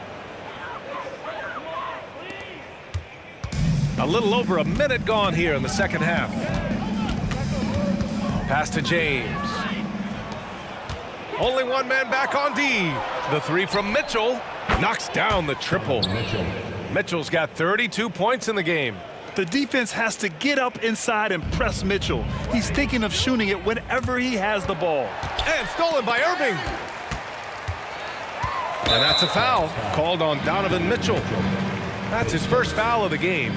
S1: A little over a minute gone here in the second half. Pass to James. Only one man back on D. The 3 from Mitchell knocks down the triple. Mitchell's got 32 points in the game.
S3: The defense has to get up inside and press Mitchell. He's thinking of shooting it whenever he has the ball.
S1: And stolen by Irving. And that's a foul called on Donovan Mitchell. That's his first foul of the game.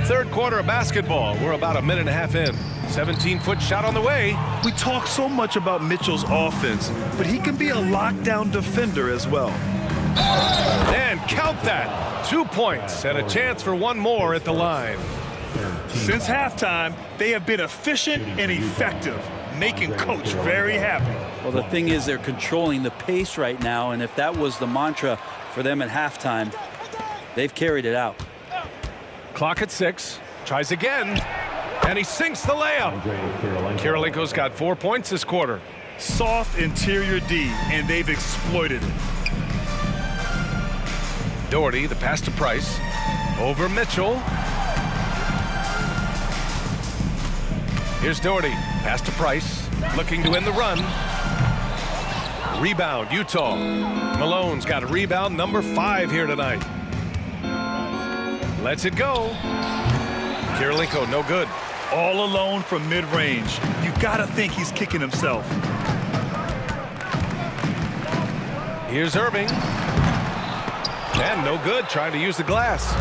S1: Third quarter of basketball. We're about a minute and a half in. 17-foot shot on the way.
S3: We talk so much about Mitchell's offense, but he can be a lockdown defender as well.
S1: And count that. 2 points and a chance for one more at the line.
S3: Since halftime, they have been efficient and effective, making Coach very happy.
S13: Well, the thing is they're controlling the pace right now, and if that was the mantra for them at halftime, they've carried it out.
S1: Clock at 6. Tries again. And he sinks the layup. Kirilenko's got 4 points this quarter.
S3: Soft interior D, and they've exploited it.
S1: Doherty, the pass to Price. Over Mitchell. Here's Doherty. Pass to Price. Looking to win the run. Rebound, Utah. Malone's got a rebound, number 5 here tonight. Lets it go. Kirilenko, no good.
S3: All alone from mid-range. You gotta think he's kicking himself.
S1: Here's Irving. And no good, trying to use the glass.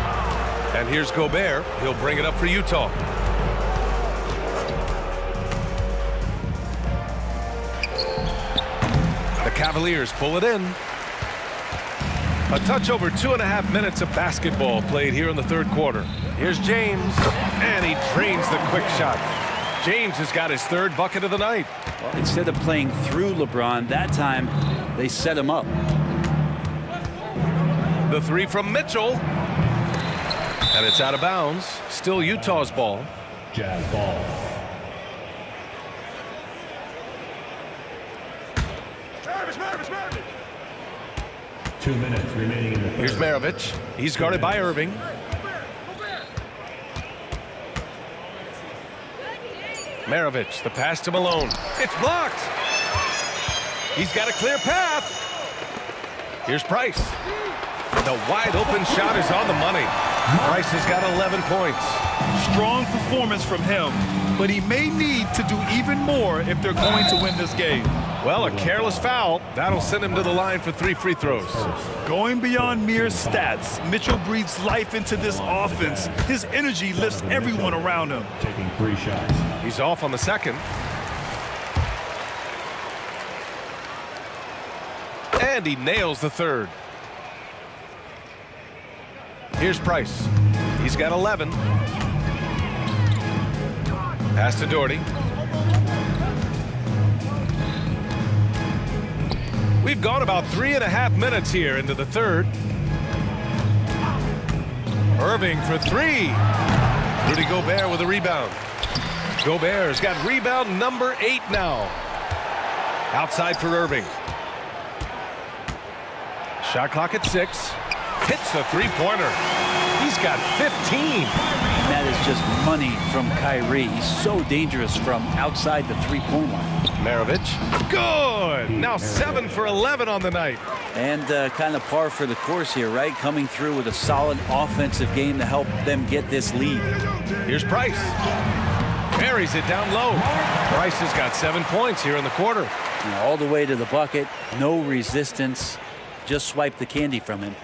S1: And here's Gobert. He'll bring it up for Utah. The Cavaliers pull it in. A touch over 2.5 minutes of basketball played here in the third quarter. Here's James, and he drains the quick shot. James has got his 3rd bucket of the night.
S13: Well, instead of playing through LeBron, that time they set him up.
S1: The 3 from Mitchell. And it's out of bounds. Still Utah's ball.
S4: Jazz ball. Two minutes remaining in the third.
S1: Here's Maravich. He's guarded by Irving. Maravich, the pass to Malone. It's blocked. He's got a clear path. Here's Price. The wide open shot is on the money. Price has got 11 points.
S3: Strong performance from him, but he may need to do even more if they're going to win this game.
S1: Well, a careless foul. That'll send him to the line for 3 free throws.
S3: Going beyond mere stats, Mitchell breathes life into this offense. His energy lifts everyone around him.
S4: Taking 3 shots.
S1: He's off on the second. And he nails the 3rd. Here's Price. He's got 11. Pass to Doherty. We've gone about 3.5 minutes here into the 3rd. Irving for 3. Rudy Gobert with a rebound. Gobert's got rebound number 8 now. Outside for Irving. Shot clock at 6. Hits a 3-pointer. He's got 15.
S13: And that is just money from Kyrie. He's so dangerous from outside the 3-point line.
S1: Maravich. Good. Now 7 for 11 on the night.
S13: And kind of par for the course here, right? Coming through with a solid offensive game to help them get this lead.
S1: Here's Price. Buries it down low. Price has got 7 points here in the quarter.
S13: You know, all the way to the bucket. No resistance. Just swipe the candy from him.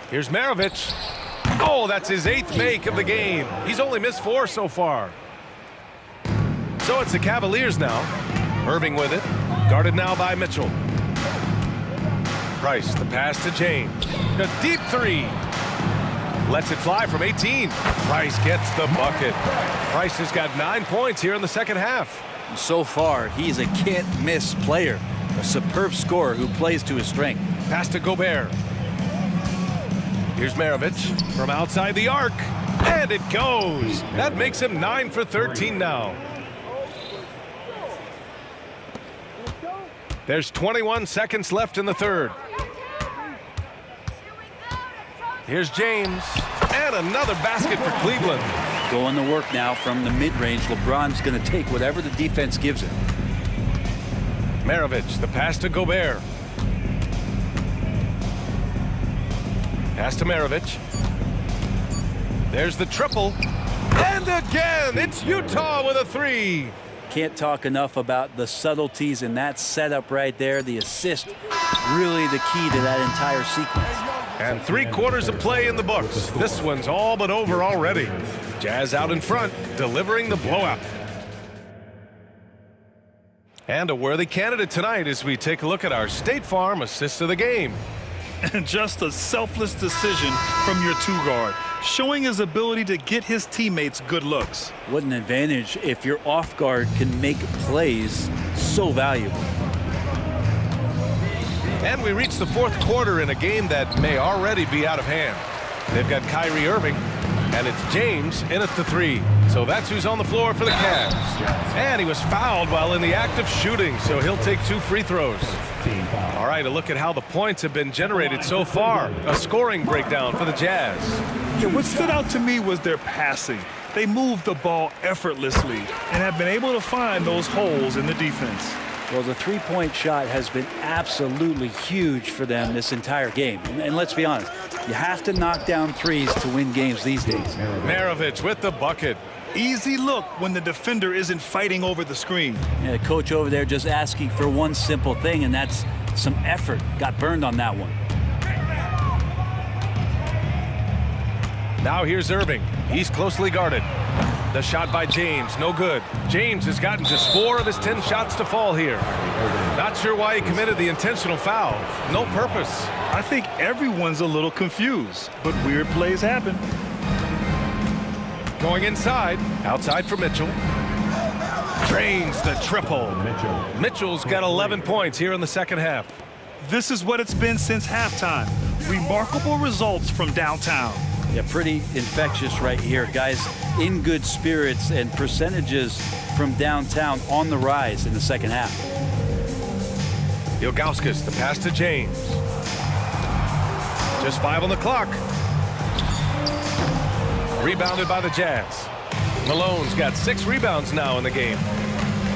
S1: Here's Maravich. Oh, that's his 8th make of the game. He's only missed 4 so far. So it's the Cavaliers now. Irving with it. Guarded now by Mitchell. Price, the pass to James. A deep 3. Lets it fly from 18. Price gets the bucket. Price has got 9 points here in the second half.
S13: So far, he's a can't-miss player. A superb scorer who plays to his strength.
S1: Pass to Gobert. Here's Maravich from outside the arc. And it goes. That makes him 9 for 13 now. There's 21 seconds left in the 3rd. Here's James. And another basket for Cleveland.
S13: Going to work now from the mid-range. LeBron's going to take whatever the defense gives him.
S1: Maravich, the pass to Gobert. Pass to Maravich. There's the triple. And again, it's Utah with a 3.
S13: Can't talk enough about the subtleties in that setup right there. The assist, really the key to that entire sequence.
S1: And 3 quarters of play in the books. This one's all but over already. Jazz out in front, delivering the blowout. And a worthy candidate tonight as we take a look at our State Farm assist of the game.
S3: And just a selfless decision from your 2 guard. showing his ability to get his teammates good looks.
S13: What an advantage if your off guard can make plays so valuable.
S1: And we reach the fourth quarter in a game that may already be out of hand. They've got Kyrie Irving, and it's James in at the 3. So that's who's on the floor for the Cavs. And he was fouled while in the act of shooting, so he'll take 2 free throws. All right, a look at how the points have been generated so far. A scoring breakdown for the Jazz.
S3: Yeah, what stood out to me was their passing. They moved the ball effortlessly and have been able to find those holes in the defense.
S13: Well, the three-point shot has been absolutely huge for them this entire game. And let's be honest, you have to knock down threes to win games these days.
S1: Maravich with the bucket.
S3: Easy look when the defender isn't fighting over the screen.
S13: Yeah, the coach over there just asking for one simple thing, and that's some effort. Got burned on that one.
S1: Now here's Irving. He's closely guarded. The shot by James, no good. James has gotten just 4 of his 10 shots to fall here. Not sure why he committed the intentional foul. No purpose.
S3: I think everyone's a little confused, but weird plays happen.
S1: Going inside, outside for Mitchell. Drains the triple. Mitchell's got 11 points here in the second half.
S3: This is what it's been since halftime. Remarkable results from downtown.
S13: Yeah, pretty infectious right here. Guys in good spirits and percentages from downtown on the rise in the second half.
S1: Ilgauskas, the pass to James. Just 5 on the clock. Rebounded by the Jazz. Malone's got 6 rebounds now in the game.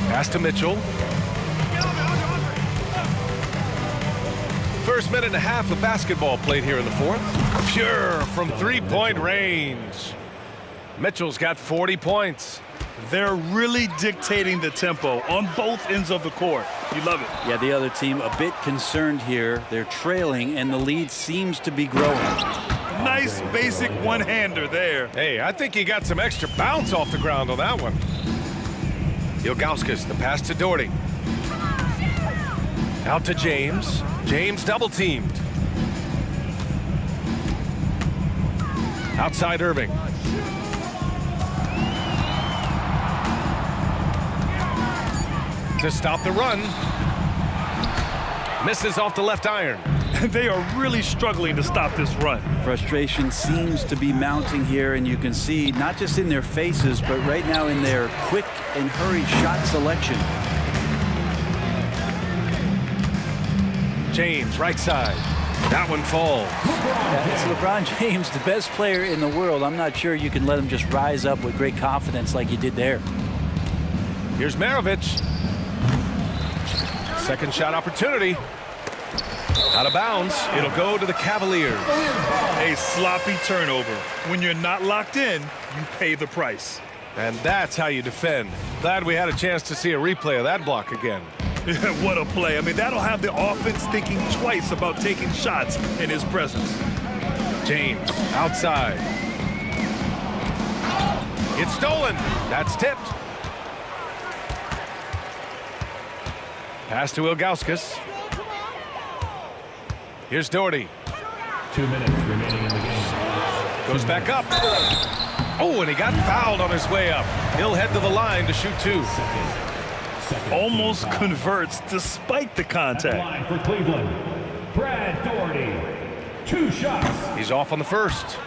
S1: Pass to Mitchell. First minute and a half of basketball played here in the fourth. Pure from 3-point range. Mitchell's got 40 points.
S3: They're really dictating the tempo on both ends of the court. You love it.
S13: Yeah, the other team a bit concerned here. They're trailing, and the lead seems to be growing.
S3: Nice basic one-hander there.
S1: Hey, I think he got some extra bounce off the ground on that one. Ilgauskas, the pass to Doherty. Out to James. James double-teamed. Outside Irving. To stop the run. Misses off the left iron.
S3: They are really struggling to stop this run.
S13: Frustration seems to be mounting here, and you can see not just in their faces, but right now in their quick and hurried shot selection.
S1: James, right side. That one falls.
S13: Yeah, it's LeBron James, the best player in the world. I'm not sure you can let him just rise up with great confidence like he did there.
S1: Here's Maravich. Second shot opportunity. Out of bounds. It'll go to the Cavaliers.
S3: A sloppy turnover. When you're not locked in, you pay the price.
S1: And that's how you defend. Glad we had a chance to see a replay of that block again.
S3: What a play. I mean, that'll have the offense thinking twice about taking shots in his presence.
S1: James, outside. It's stolen. That's tipped. Pass to Ilgauskas. Here's Doherty.
S4: 2 minutes remaining in the game.
S1: Goes back up. Oh, and he got fouled on his way up. He'll head to the line to shoot 2.
S3: Almost converts despite the contact.
S4: Line for Cleveland, Brad Doherty. 2 shots.
S1: He's off on the first.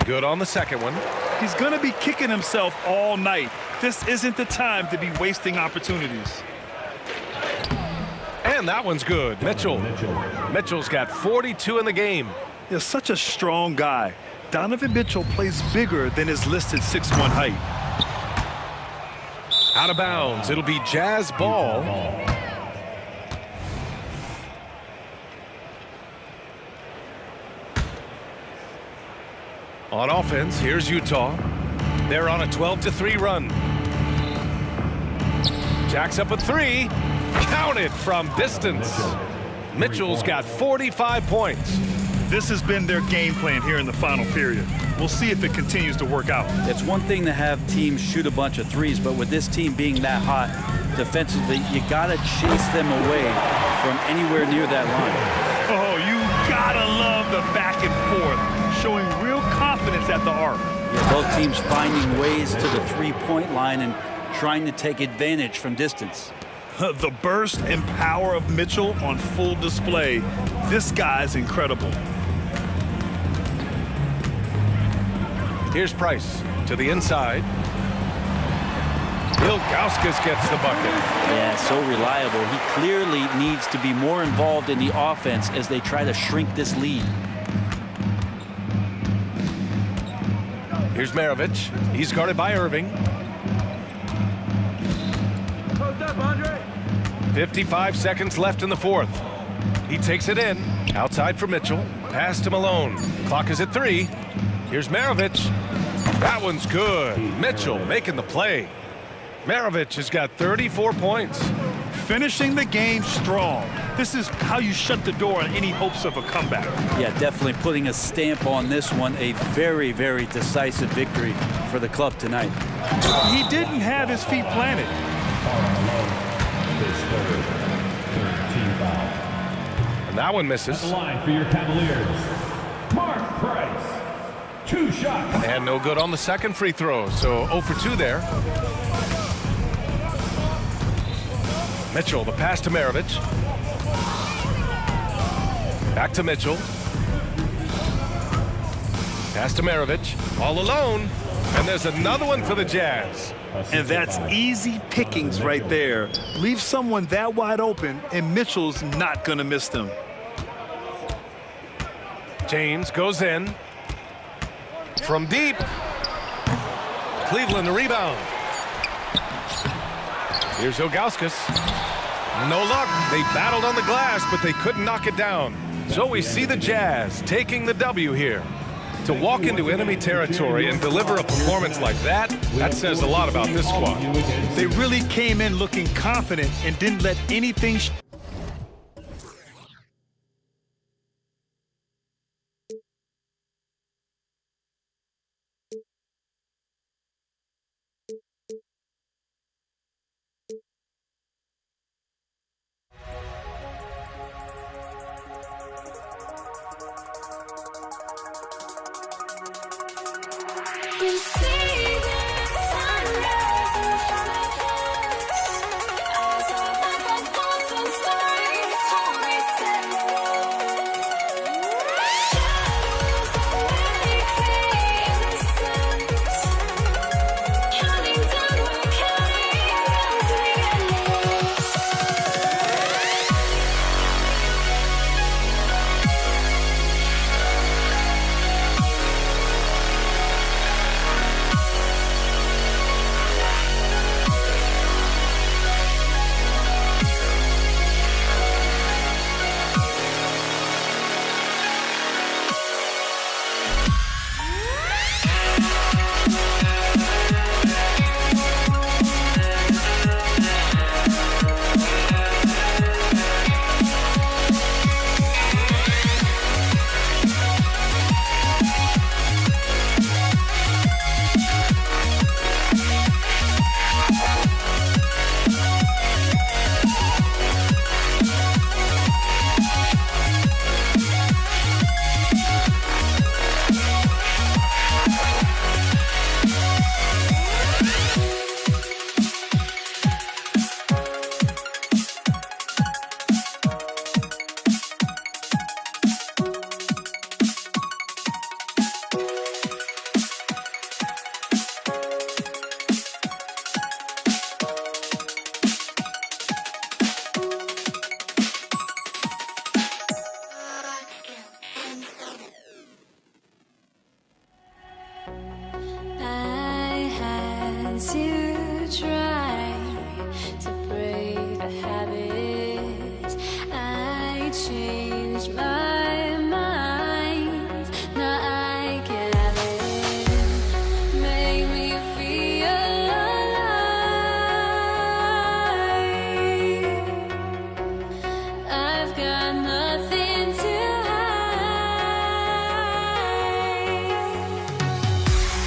S1: Good on the second one.
S3: He's going to be kicking himself all night. This isn't the time to be wasting opportunities.
S1: And that one's good. Mitchell. Mitchell's got 42 in the game.
S3: He's such a strong guy. Donovan Mitchell plays bigger than his listed 6'1" height.
S1: Out of bounds. It'll be Jazz ball. On offense, here's Utah. They're on a 12-3 run. Jacks up a 3. Counted from distance. Mitchell's got 45 points.
S3: This has been their game plan here in the final period. We'll see if it continues to work out.
S13: It's one thing to have teams shoot a bunch of threes, but with this team being that hot, defensively. You got to chase them away from anywhere near that line.
S3: Oh, you gotta love the back and forth, showing real confidence at the arc.
S13: Yeah, both teams finding ways to the three-point line and trying to take advantage from distance.
S3: The burst and power of Mitchell on full display. This guy's incredible.
S1: Here's Price to the inside. Ilgauskas gets the bucket.
S13: Yeah, so reliable. He clearly needs to be more involved in the offense as they try to shrink this lead.
S1: Here's Maravich. He's guarded by Irving. 55 seconds left in the fourth. He takes it in. Outside for Mitchell. Pass to Malone. Clock is at 3. Here's Maravich. That one's good. Mitchell making the play. Maravich has got 34 points.
S3: Finishing the game strong. This is how you shut the door on any hopes of a comeback.
S13: Yeah, definitely putting a stamp on this one. A very, very decisive victory for the club tonight.
S3: He didn't have his feet planted.
S1: And that one misses.
S4: At the line for your Cavaliers, Mark Price. 2 shots.
S1: And no good on the second free throw. So 0 for 2 there. Mitchell, the pass to Maravich. Back to Mitchell. Pass to Maravich. All alone. And there's another one for the Jazz.
S3: And that's easy pickings right there. Leave someone that wide open, and Mitchell's not going to miss them.
S1: James goes in. From deep. Cleveland the rebound. Here's Ilgauskas. No luck. They battled on the glass, but they couldn't knock it down. So we see the Jazz taking the W here. To walk into enemy territory and deliver a performance like that, that says a lot about this squad.
S3: They really came in looking confident and didn't let anything...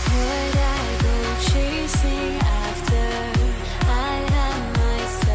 S15: Would I go chasing after I had myself?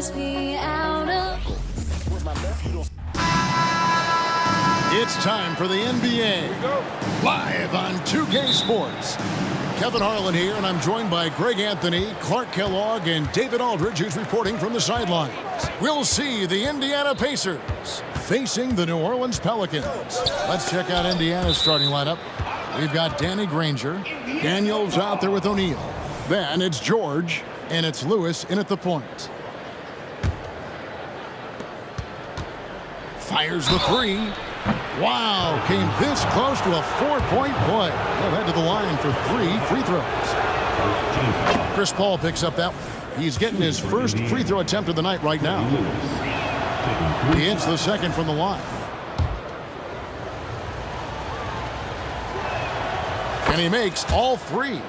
S15: must be out of.
S6: It's time for the NBA. Live on 2K Sports. Kevin Harlan here, and I'm joined by Greg Anthony, Clark Kellogg, and David Aldridge, who's reporting from the sidelines. We'll see the Indiana Pacers facing the New Orleans Pelicans. Let's check out Indiana's starting lineup. We've got Danny Granger. Daniels out there with O'Neal. Then it's George, and it's Lewis in at the point. Fires the three. Wow, came this close to a 4-point play. They'll head to the line for 3 free throws. Chris Paul picks up that one. He's getting his first free throw attempt of the night right now. He hits the second from the line. And he makes all 3.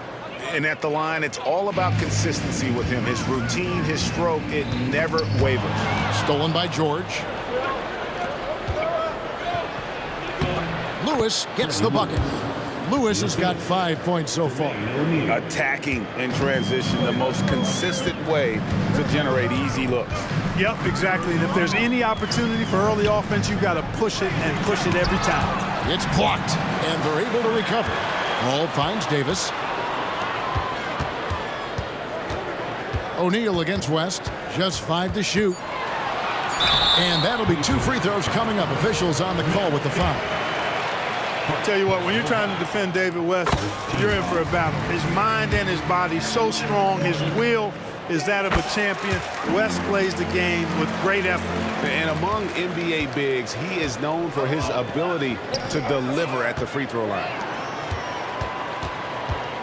S11: And at the line, it's all about consistency with him. His routine, his stroke, it never wavers.
S6: Stolen by George. Lewis gets the bucket. Lewis has got 5 points so far.
S9: Attacking in transition, the most consistent way to generate easy looks.
S16: Yep, exactly. And if there's any opportunity for early offense, you've got to push it and push it every time.
S6: It's blocked, and they're able to recover. Ball finds Davis. O'Neal against West. Just 5 to shoot. And that'll be 2 free throws coming up. Officials on the call with the foul.
S16: I'll tell you what, when you're trying to defend David West, you're in for a battle. His mind and his body so strong. His will is that of a champion. West plays the game with great effort.
S11: And among NBA bigs, he is known for his ability to deliver at the free throw line.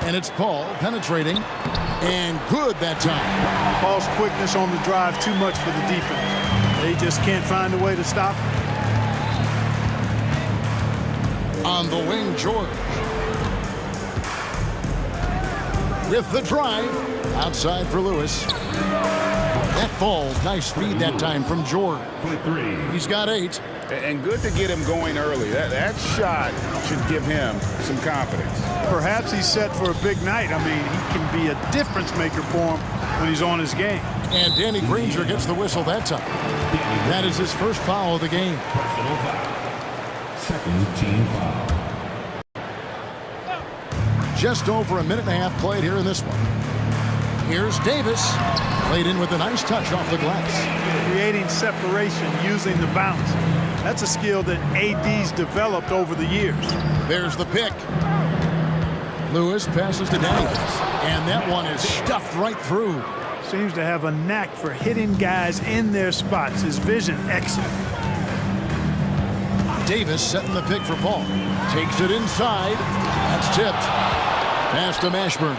S6: And it's Paul penetrating. And good that time.
S16: Paul's quickness on the drive, too much for the defense. They just can't find a way to stop him.
S6: On the wing, George. With the drive. Outside for Lewis. That falls. Nice feed that time from George. He's got 8.
S9: And good to get him going early. That shot should give him some confidence.
S16: Perhaps he's set for a big night. I mean, he can be a difference maker for him when he's on his game.
S6: And Danny Granger gets the whistle that time. That is his first foul of the game.
S4: Second team foul.
S6: Just over a minute and a half played here in this one. Here's Davis. Played in with a nice touch off the glass.
S16: Creating separation using the bounce. That's a skill that AD's developed over the years.
S6: There's the pick. Lewis passes to Daniels. And that one is stuffed right through.
S16: Seems to have a knack for hitting guys in their spots. His vision excellent.
S6: Davis setting the pick for Paul. Takes it inside. That's tipped. Pass to Mashburn.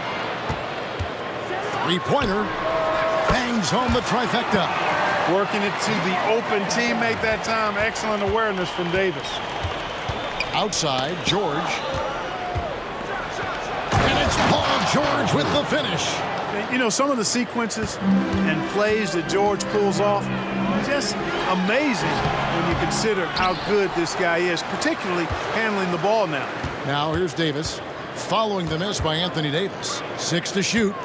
S6: 3-pointer. Bangs home the trifecta.
S16: Working it to the open teammate that time. Excellent awareness from Davis.
S6: Outside, George. And it's Paul George with the finish.
S16: You know, some of the sequences and plays that George pulls off, just amazing when you consider how good this guy is, particularly handling the ball now.
S6: Now here's Davis, following the miss by Anthony Davis. 6 to shoot.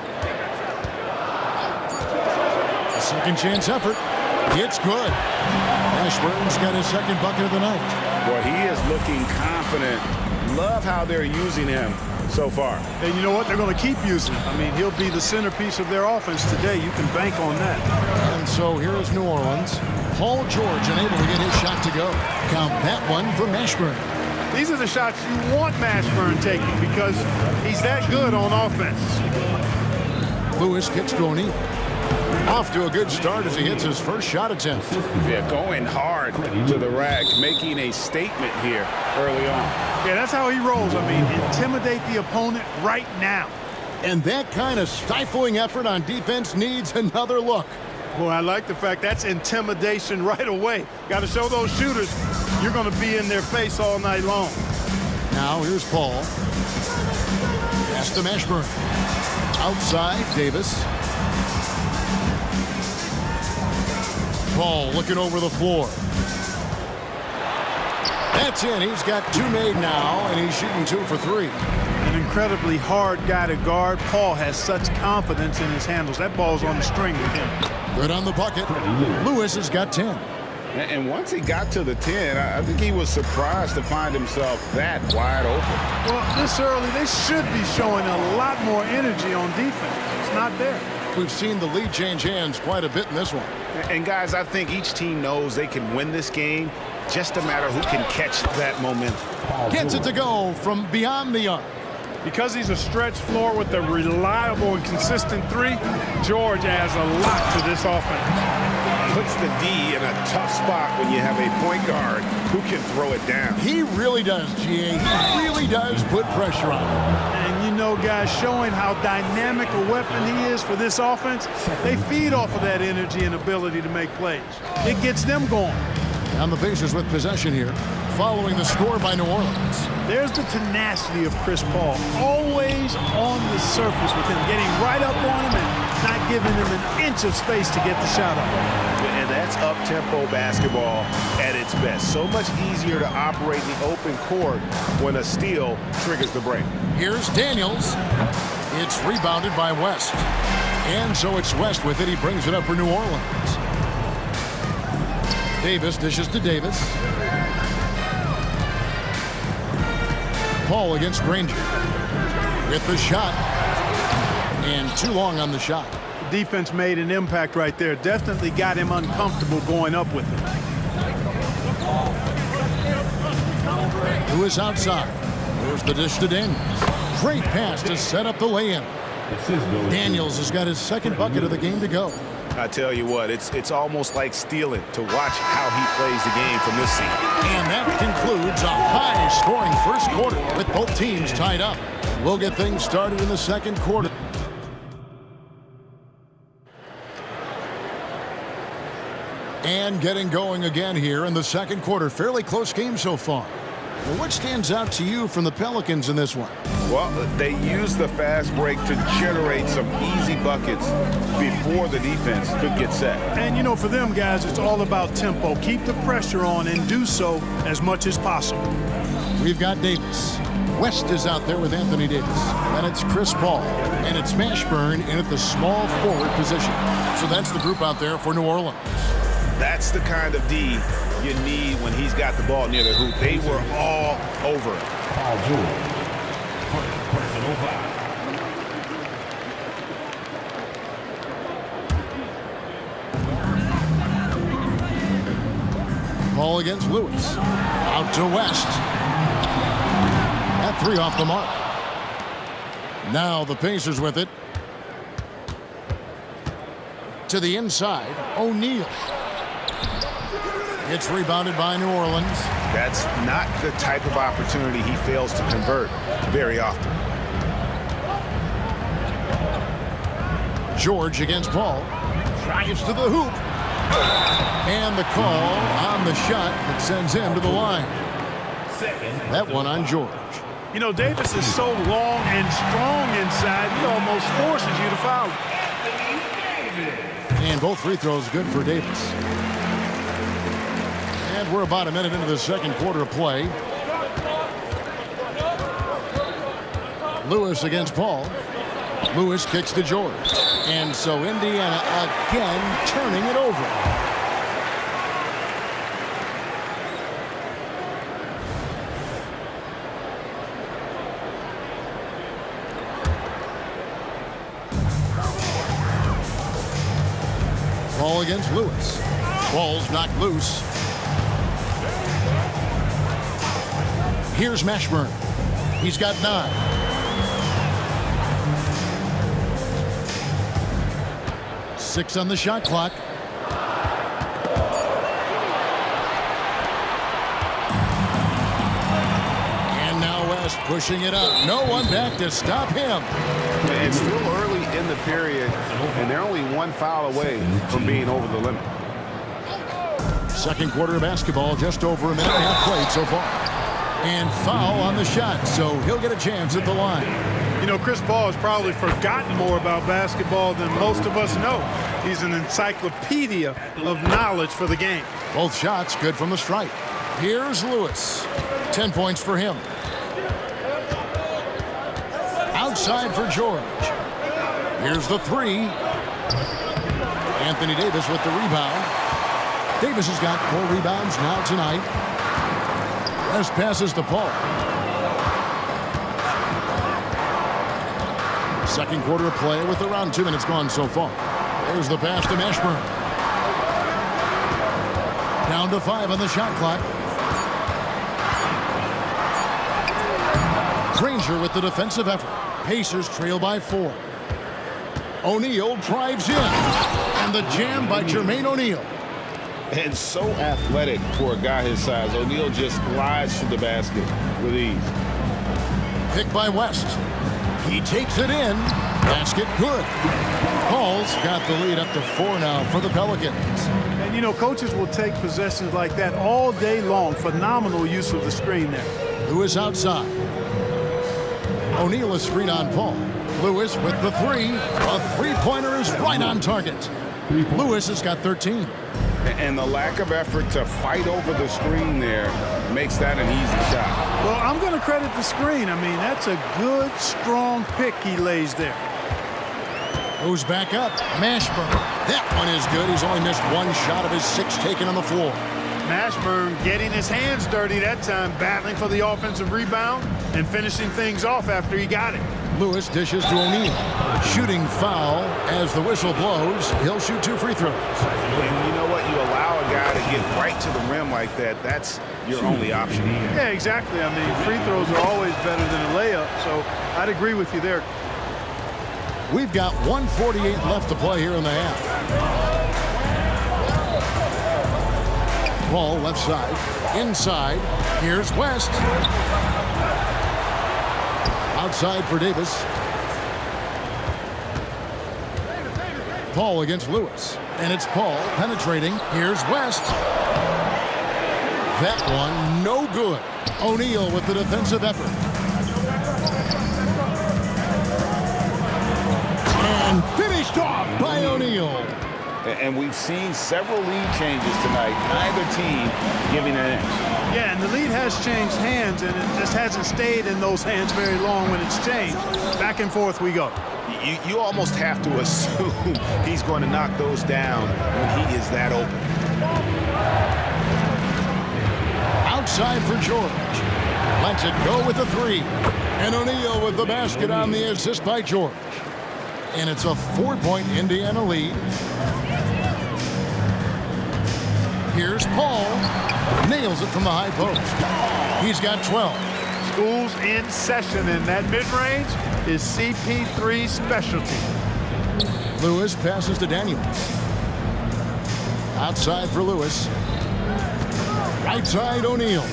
S6: Second chance effort. It's good. Mashburn's got his second bucket of the night.
S9: Well, he is looking confident. Love how they're using him so far.
S16: And you know what? They're going to keep using him. I mean, he'll be the centerpiece of their offense today. You can bank on that.
S6: And so here is New Orleans. Paul George unable to get his shot to go. Count that one for Mashburn.
S16: These are the shots you want Mashburn taking because he's that good on offense.
S6: Lewis kicks to O'Neal. Off to a good start as he hits his first shot attempt.
S9: Yeah, going hard to the rack, making a statement here early on.
S16: Yeah, that's how he rolls. I mean, intimidate the opponent right now.
S6: And that kind of stifling effort on defense needs another look.
S16: Boy, I like the fact that's intimidation right away. Got to show those shooters you're going to be in their face all night long.
S6: Now here's Paul. Pass to Mashburn. Outside, Davis. Paul looking over the floor. That's in. He's got 2 made now, and he's shooting 2 for 3.
S16: an incredibly hard guy to guard. Paul has such confidence in his handles. That ball's on the string with him.
S6: Good on the bucket. Lewis has got 10.
S12: And once he got to the 10, I think he was surprised to find himself that wide open.
S16: Well, this early, they should be showing a lot more energy on defense. It's not there.
S6: We've seen the lead change hands quite a bit in this one.
S11: And guys, I think each team knows they can win this game. Just a matter who can catch that momentum.
S6: Gets it to go from beyond the arc.
S16: Because he's a stretch floor with a reliable and consistent three, George adds a lot to this offense.
S11: Puts the D in a tough spot when you have a point guard who can throw it down.
S6: He really does, GA. He really does put pressure on him.
S16: And you know, guys, showing how dynamic a weapon he is for this offense, they feed off of that energy and ability to make plays. It gets them going.
S6: And the Pacers with possession here, following the score by New Orleans.
S16: There's the tenacity of Chris Paul, always on the surface with him, getting right up on him and not giving him an inch of space to get the shot up.
S11: And that's up-tempo basketball at its best. So much easier to operate the open court when a steal triggers the break.
S6: Here's Daniels. It's rebounded by West. And so it's West with it. He brings it up for New Orleans. Davis dishes to Davis. Paul against Granger. With the shot. And too long on the shot.
S16: Defense made an impact right there. Definitely got him uncomfortable going up with it.
S6: Who is outside? There's the dish to Daniels. Great pass to set up the lay-in. Daniels has got his second bucket of the game to go.
S11: I tell you what, it's almost like stealing to watch how he plays the game from this seat.
S6: And that concludes a high-scoring first quarter with both teams tied up. We'll get things started in the second quarter. And getting going again here in the second quarter. Fairly close game so far. Well, what stands out to you from the Pelicans in this one?
S12: Well, they used the fast break to generate some easy buckets before the defense could get set.
S16: And, you know, for them guys, it's all about tempo. Keep the pressure on and do so as much as possible.
S6: We've got Davis. West is out there with Anthony Davis. And it's Chris Paul. And it's Mashburn in at the small forward position. So that's the group out there for New Orleans.
S11: That's the kind of D you need when he's got the ball near the hoop. They were all over it.
S4: Paul George. Personal foul.
S6: Paul against Lewis. Out to West. That three off the mark. Now the Pacers with it. To the inside, O'Neal. It's rebounded by New Orleans.
S11: That's not the type of opportunity he fails to convert very often.
S6: George against Paul. Drives to the hoop. And the call on the shot that sends him to the line. That one on George.
S16: You know, Davis is so long and strong inside, he almost forces you to foul him.
S6: And both free throws good for Davis. And we're about a minute into the second quarter of play. Lewis against Paul. Lewis kicks to George. And so Indiana again turning it over. Ball against Lewis. Ball's knocked loose. Here's Mashburn. He's got 9. Six on the shot clock. And now West pushing it up. No one back to stop him.
S11: It's still early in the period, and they're only one foul away from being over the limit.
S6: Second quarter of basketball, just over a minute and a half played so far. And foul on the shot, so he'll get a chance at the line.
S16: You know, Chris Paul has probably forgotten more about basketball than most of us know. He's an encyclopedia of knowledge for the game.
S6: Both shots good from the stripe. Here's Lewis. 10 points for him. outside for George. Here's the three. Anthony Davis with the rebound. Davis has got 4 rebounds now tonight. West passes to Paul. Second quarter of play with around 2 minutes gone so far. There's the pass to Mashburn. Down to 5 on the shot clock. Granger with the defensive effort. Pacers trail by 4. O'Neal drives in. And the jam by Jermaine O'Neal.
S12: And so athletic for a guy his size. O'Neal just glides to the basket with ease.
S6: Pick by West. He takes it in. Basket good. Paul's got the lead up to 4 now for the Pelicans.
S16: And, you know, coaches will take possessions like that all day long. Phenomenal use of the screen there.
S6: Lewis outside. O'Neal is screen on Paul. Lewis with the 3. A three-pointer is right on target. Lewis has got 13.
S12: And the lack of effort to fight over the screen there makes that an easy shot.
S16: Well, I'm going to credit the screen. I mean, that's a good, strong pick he lays there.
S6: Goes back up. Mashburn. That one is good. He's only missed 1 shot of his 6 taken on the floor.
S16: Mashburn getting his hands dirty that time, battling for the offensive rebound and finishing things off after he got it.
S6: Lewis dishes to O'Neal. Shooting foul as the whistle blows. He'll shoot 2 free throws.
S12: And you know what? You allow a guy to get right to the rim like that. That's your only option.
S16: Yeah, exactly. I mean, free throws are always better than a layup, so I'd agree with you there.
S6: We've got 1:48 left to play here in the half. Ball left side. Inside. Here's West. Outside for Davis. Paul against Lewis. And it's Paul penetrating. Here's West. That one no good. O'Neal with the defensive effort. And finished off by O'Neal.
S12: And we've seen several lead changes tonight. Neither team giving an inch.
S16: Yeah, and the lead has changed hands, and it just hasn't stayed in those hands very long when it's changed. Back and forth we go.
S11: You almost have to assume he's going to knock those down when he is that open.
S6: Outside for George. Lets it go with the 3. And O'Neal with the basket on the assist by George. And it's a 4-point Indiana lead. Here's Paul. Nails it from the high post. He's got 12.
S16: School's in session, and that mid-range is CP3's specialty.
S6: Lewis passes to Daniels. Outside for Lewis. Right side O'Neal.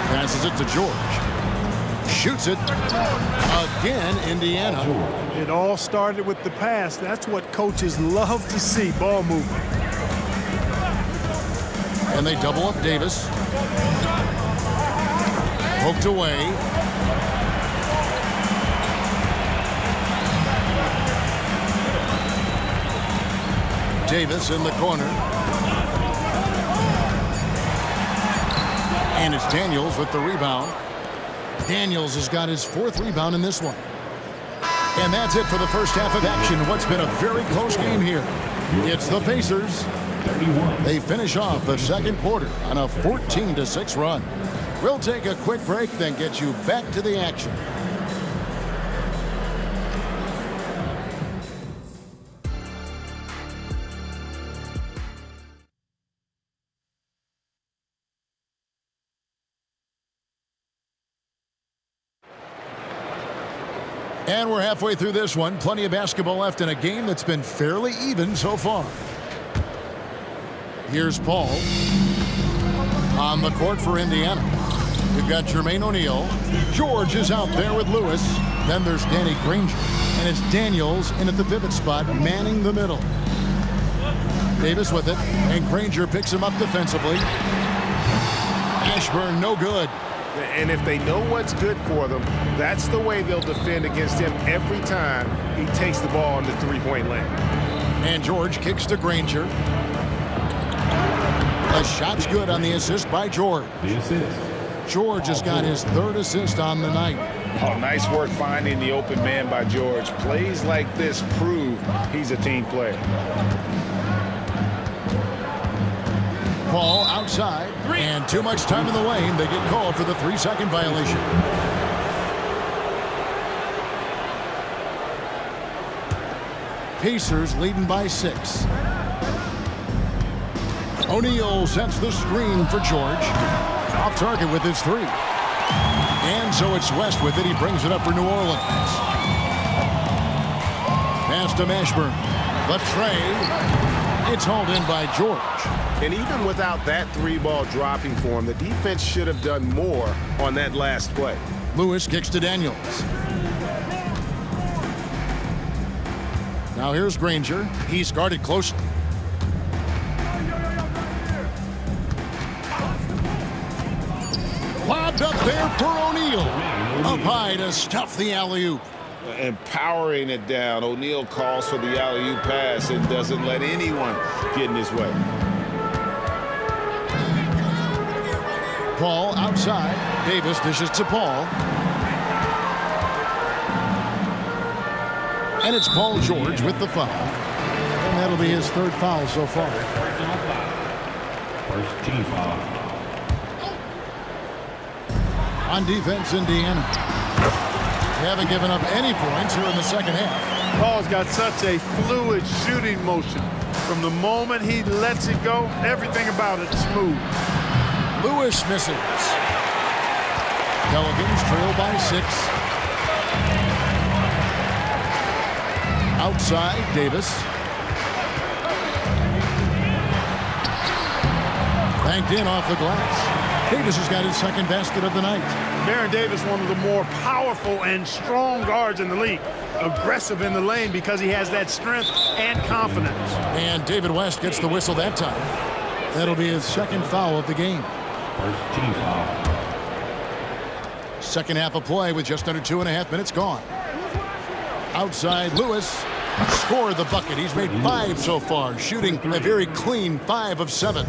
S6: Passes it to George. Shoots it. Again, Indiana.
S16: It all started with the pass. That's what coaches love to see, ball movement.
S6: And they double up Davis. Poked away. Davis in the corner. And it's Daniels with the rebound. Daniels has got his 4th rebound in this one. And that's it for the first half of action. What's been a very close game here. It's the Pacers. They finish off the second quarter on a 14-6 run. We'll take a quick break, then get you back to the action. And we're halfway through this one. Plenty of basketball left in a game that's been fairly even so far. Here's Paul on the court for Indiana. We've got Jermaine O'Neal. George is out there with Lewis. Then there's Danny Granger. And it's Daniels in at the pivot spot, manning the middle. Davis with it. And Granger picks him up defensively. Ashburn no good.
S11: And if they know what's good for them, that's the way they'll defend against him every time he takes the ball in the three-point lane.
S6: And George kicks to Granger. The shot's good on the assist by George. George has got his 3rd assist on the night.
S12: Oh, nice work finding the open man by George. Plays like this prove he's a team player.
S6: Paul outside, and too much time in the lane. They get called for the 3-second violation. Pacers leading by 6. O'Neal sets the screen for George. Off target with his 3. And so it's West with it. He brings it up for New Orleans. Pass to Mashburn. The tray. It's hauled in by George.
S11: And even without that 3-ball dropping for him, the defense should have done more on that last play.
S6: Lewis kicks to Daniels. Now here's Granger. He's guarded closely. Lobbed up there for O'Neal. Up high to stuff the alley-oop.
S12: And powering it down. O'Neal calls for the alley-oop pass and doesn't let anyone get in his way.
S6: Paul outside. Davis dishes to Paul. And it's Paul George with the foul. And that'll be his 3rd foul so far.
S4: First team foul.
S6: On defense, Indiana. They haven't given up any points here in the second half.
S16: Paul's got such a fluid shooting motion. From the moment he lets it go, everything about it's smooth.
S6: Lewis misses. Pelicans trail by 6. Outside, Davis. Banked in off the glass. Davis has got his 2nd basket of the night.
S16: Baron Davis, one of the more powerful and strong guards in the league. Aggressive in the lane because he has that strength and confidence.
S6: And David West gets the whistle that time. That'll be his 2nd foul of the game.
S4: First team foul.
S6: Second half of play with just under 2.5 minutes gone. Outside, Lewis scored the bucket. He's made 5 so far, shooting a very clean 5 of 7.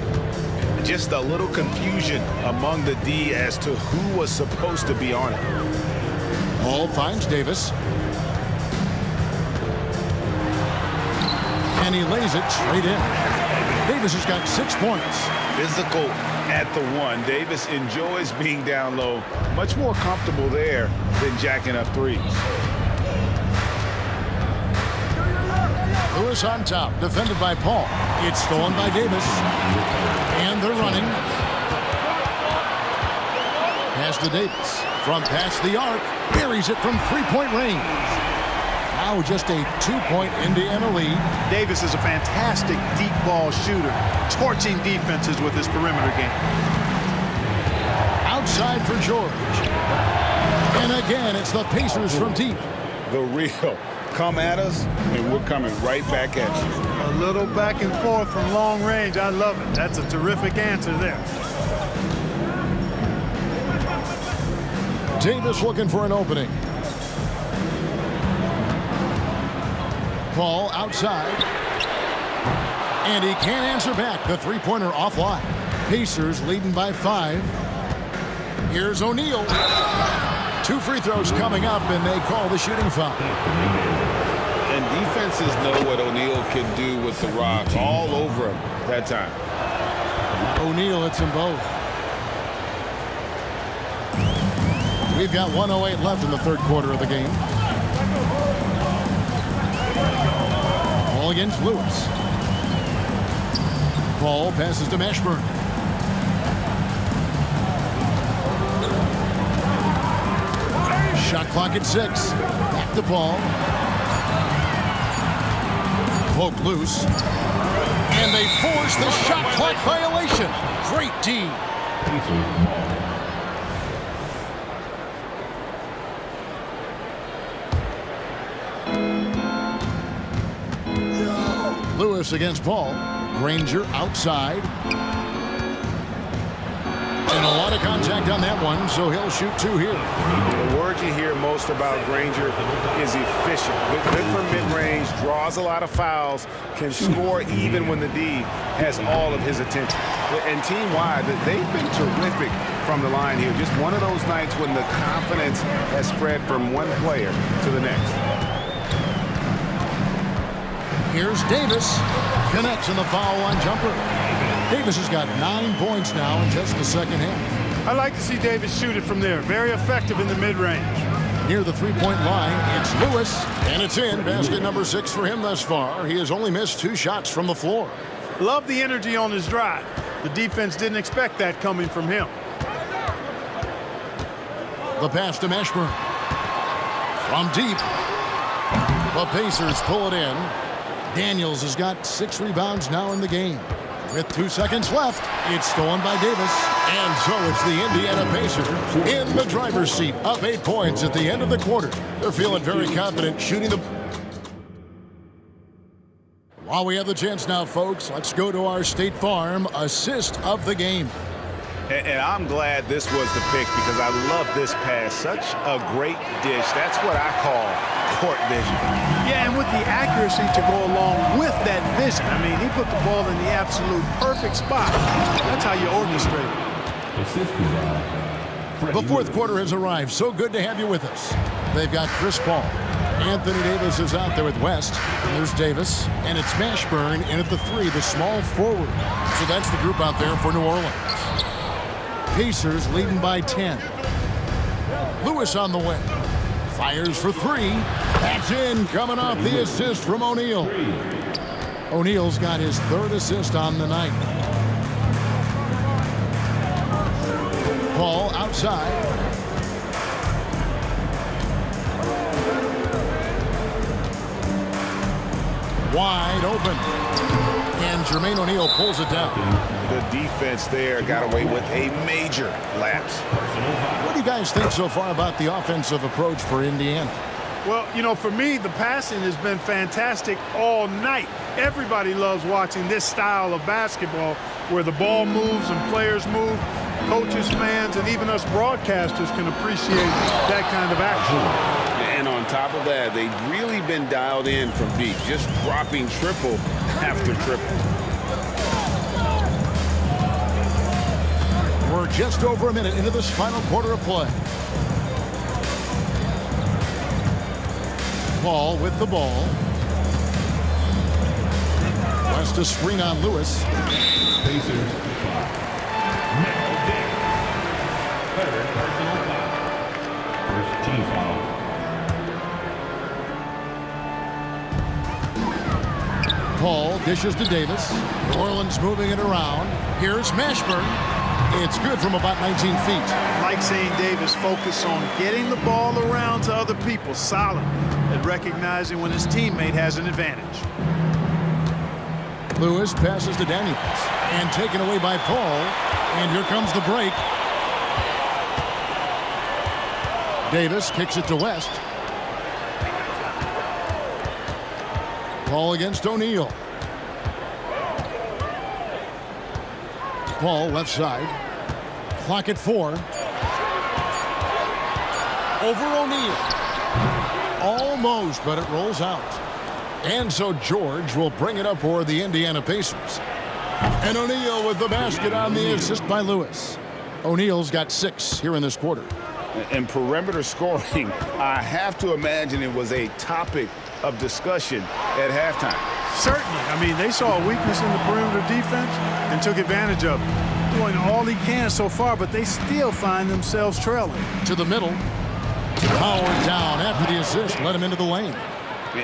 S11: Just a little confusion among the D as to who was supposed to be on it.
S6: Paul finds Davis. And he lays it straight in. Davis has got 6 points.
S12: Physical at the 1. Davis enjoys being down low. Much more comfortable there than jacking up 3s.
S6: Lewis on top, defended by Paul. It's stolen by Davis. And they're running. Pass to Davis. From past the arc, buries it from 3-point range. Now just a 2-point Indiana lead.
S16: Davis is a fantastic deep ball shooter, torching defenses with his perimeter game.
S6: Outside for George. And again, it's the Pacers from deep.
S12: The real. Come at us, and we're coming right back at you.
S16: A little back and forth from long range. I love it. That's a terrific answer there.
S6: Davis looking for an opening. Paul outside. And he can't answer back. The 3-pointer offline. Pacers leading by 5. Here's O'Neal. 2 free throws coming up, and they call the shooting foul.
S12: And defenses know what O'Neal can do with the rock all over him that time.
S6: O'Neal hits them both. We've got 1:08 left in the 3rd quarter of the game. Ball against Lewis. Paul passes to Mashburn. Shot clock at 6. Back to Paul. Poke loose. And they force the shot clock violation. Great D. Lewis against Paul. Granger outside. And a lot of contact on that one, so he'll shoot 2 here.
S11: The word you hear most about Granger is efficient. Good for mid-range, draws a lot of fouls, can score even when the D has all of his attention. And team-wide, they've been terrific from the line here. Just one of those nights when the confidence has spread from one player to the next.
S6: Here's Davis. Connects in the foul line jumper. Davis has got 9 points now in just the second half.
S16: I like to see Davis shoot it from there. Very effective in the mid-range.
S6: Near the three-point line, it's Lewis, and it's in. Basket number 6 for him thus far. He has only missed 2 shots from the floor.
S16: Love the energy on his drive. The defense didn't expect that coming from him.
S6: The pass to Mashburn. From deep. The Pacers pull it in. Daniels has got 6 rebounds now in the game. With 2 seconds left, it's stolen by Davis. And so it's the Indiana Pacers in the driver's seat, up 8 points at the end of the quarter. They're feeling very confident shooting the... While we have the chance now, folks, let's go to our State Farm assist of the game.
S11: And I'm glad this was the pick because I love this pass. Such a great dish. That's what I call court vision.
S16: Yeah, and with the accuracy to go along with that vision. I mean, he put the ball in the absolute perfect spot. That's how you orchestrate it.
S6: The fourth quarter has arrived. So good to have you with us. They've got Chris Paul. Anthony Davis is out there with West. And there's Davis. And it's Mashburn in at the 3, the small forward. So that's the group out there for New Orleans. Pacers leading by 10. Lewis on the way. Fires for 3. That's in, coming off the assist from O'Neal. O'Neal's got his 3rd assist on the night. Paul outside. Wide open. And Jermaine O'Neal pulls it down.
S11: The defense there got away with a major lapse.
S6: What do you guys think so far about the offensive approach for Indiana?
S16: Well, you know, for me, the passing has been fantastic all night. Everybody loves watching this style of basketball where the ball moves and players move. Coaches, fans, and even us broadcasters can appreciate that kind of action.
S9: And on top of that, they've really been dialed in from deep, just dropping triple after triple.
S6: We're just over a minute into this final quarter of play. Paul with the ball. West to screen on Lewis.
S4: Pacers. Third personal foul. First team foul.
S6: Paul dishes to Davis. New Orleans moving it around. Here's Mashburn. It's good from about 19 feet.
S16: Like saying Davis focus on getting the ball around to other people. Solid at recognizing when his teammate has an advantage.
S6: Lewis passes to Daniels. And taken away by Paul. And here comes the break. Davis kicks it to West. Paul against O'Neal. Paul left side. Clock at 4. Over O'Neal. Almost, but it rolls out. And so George will bring it up for the Indiana Pacers. And O'Neal with the basket on the assist by Lewis. O'Neal's got 6 here in this quarter.
S9: And perimeter scoring, I have to imagine it was a topic of discussion at halftime.
S16: Certainly. I mean, they saw a weakness in the perimeter defense and took advantage of it. Doing all he can so far, but they still find themselves trailing.
S6: To the middle. Power down after the assist. Let him into the lane.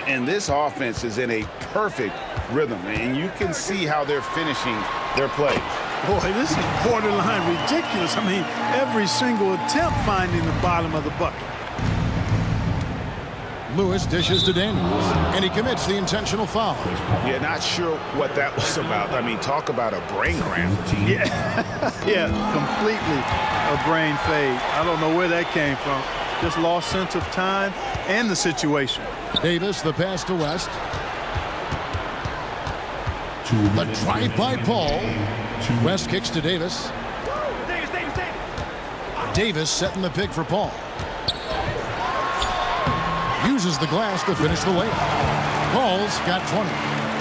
S9: And this offense is in a perfect rhythm, and you can see how they're finishing their play.
S16: Boy, this is borderline ridiculous. I mean, every single attempt finding the bottom of the bucket.
S6: Lewis dishes to Daniels, and he commits the intentional foul.
S9: Yeah, not sure what that was about. I mean, talk about a brain cramp.
S16: Yeah, yeah, completely a brain fade. I don't know where that came from. Just lost sense of time and the situation.
S6: Davis, the pass to West. The drive by Paul. West kicks to Davis. Davis setting the pick for Paul. Uses the glass to finish the layup. Paul's got 20.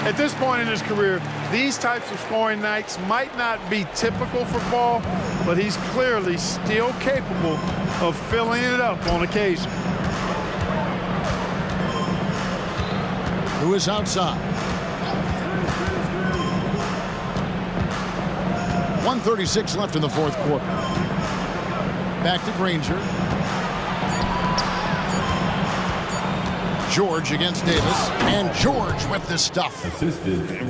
S16: At this point in his career, these types of scoring nights might not be typical for Paul, but he's clearly still capable of filling it up on occasion.
S6: Who is outside? 1:36 left in the fourth quarter. Back to Granger. George against Davis, and George with the stuff.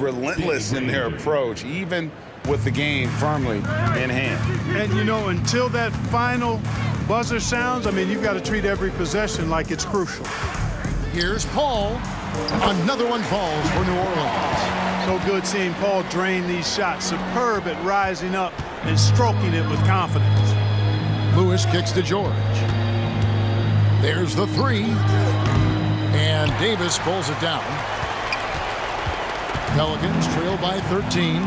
S9: Relentless in their approach, even with the game firmly in hand.
S16: And, you know, until that final buzzer sounds, I mean, you've got to treat every possession like it's crucial.
S6: Here's Paul. Another one falls for New Orleans.
S16: So good seeing Paul drain these shots. Superb at rising up and stroking it with confidence.
S6: Lewis kicks to George. There's the three. And Davis pulls it down. Pelicans trail by 13.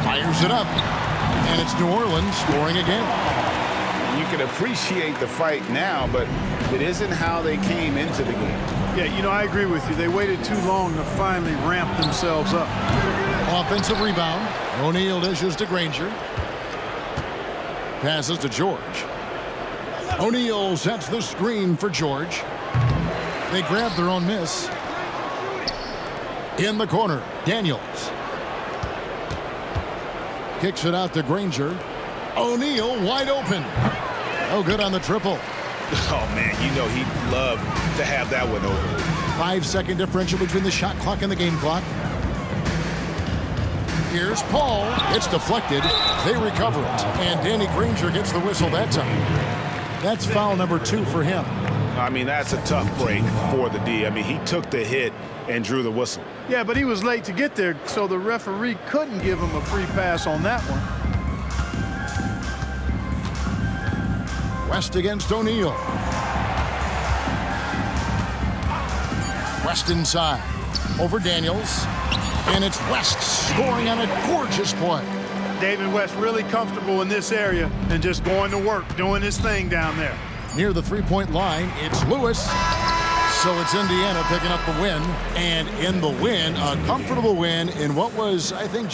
S6: Fires it up. And it's New Orleans scoring again.
S9: You can appreciate the fight now, but it isn't how they came into the game.
S16: Yeah, you know, I agree with you. They waited too long to finally ramp themselves up.
S6: Offensive rebound. O'Neal dishes to Granger. Passes to George. O'Neal sets the screen for George. They grab their own miss. In the corner, Daniels. Kicks it out to Granger. O'Neal wide open. Oh, good on the triple.
S9: Oh, man, you know he'd love to have that one over.
S6: 5-second differential between the shot clock and the game clock. Here's Paul. It's deflected. They recover it. And Danny Granger gets the whistle that time. That's foul number 2 for him.
S9: I mean, that's a tough break for the D. I mean, he took the hit and drew the whistle.
S16: Yeah, but he was late to get there, so the referee couldn't give him a free pass on that one.
S6: West against O'Neal. West inside. Over Daniels. And it's West scoring on a gorgeous play.
S16: David West really comfortable in this area and just going to work, doing his thing down there.
S6: Near the three-point line, it's Lewis. So it's Indiana picking up the win. And in the win, a comfortable win in what was, I think,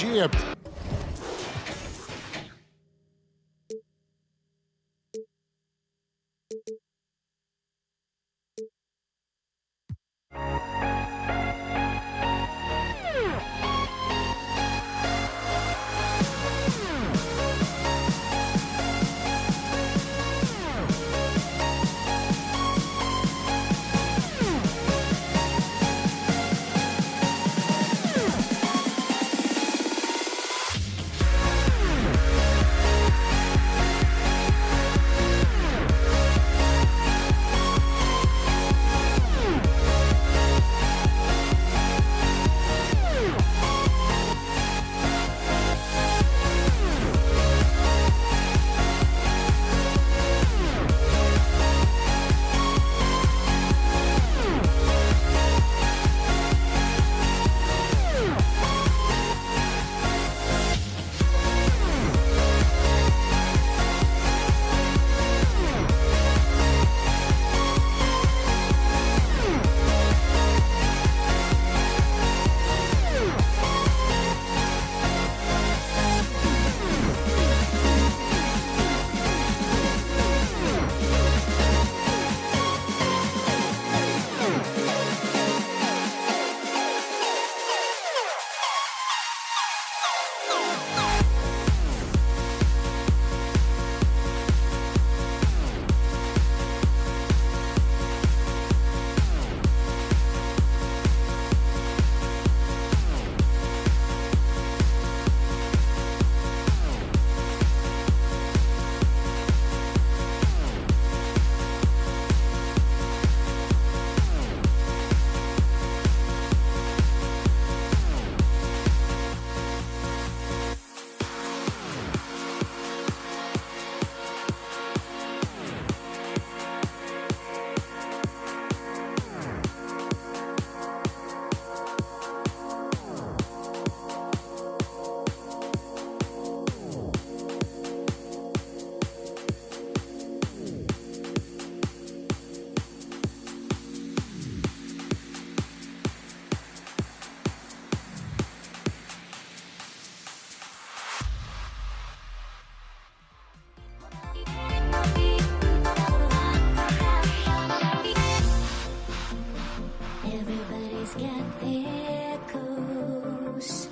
S15: It's got echoes.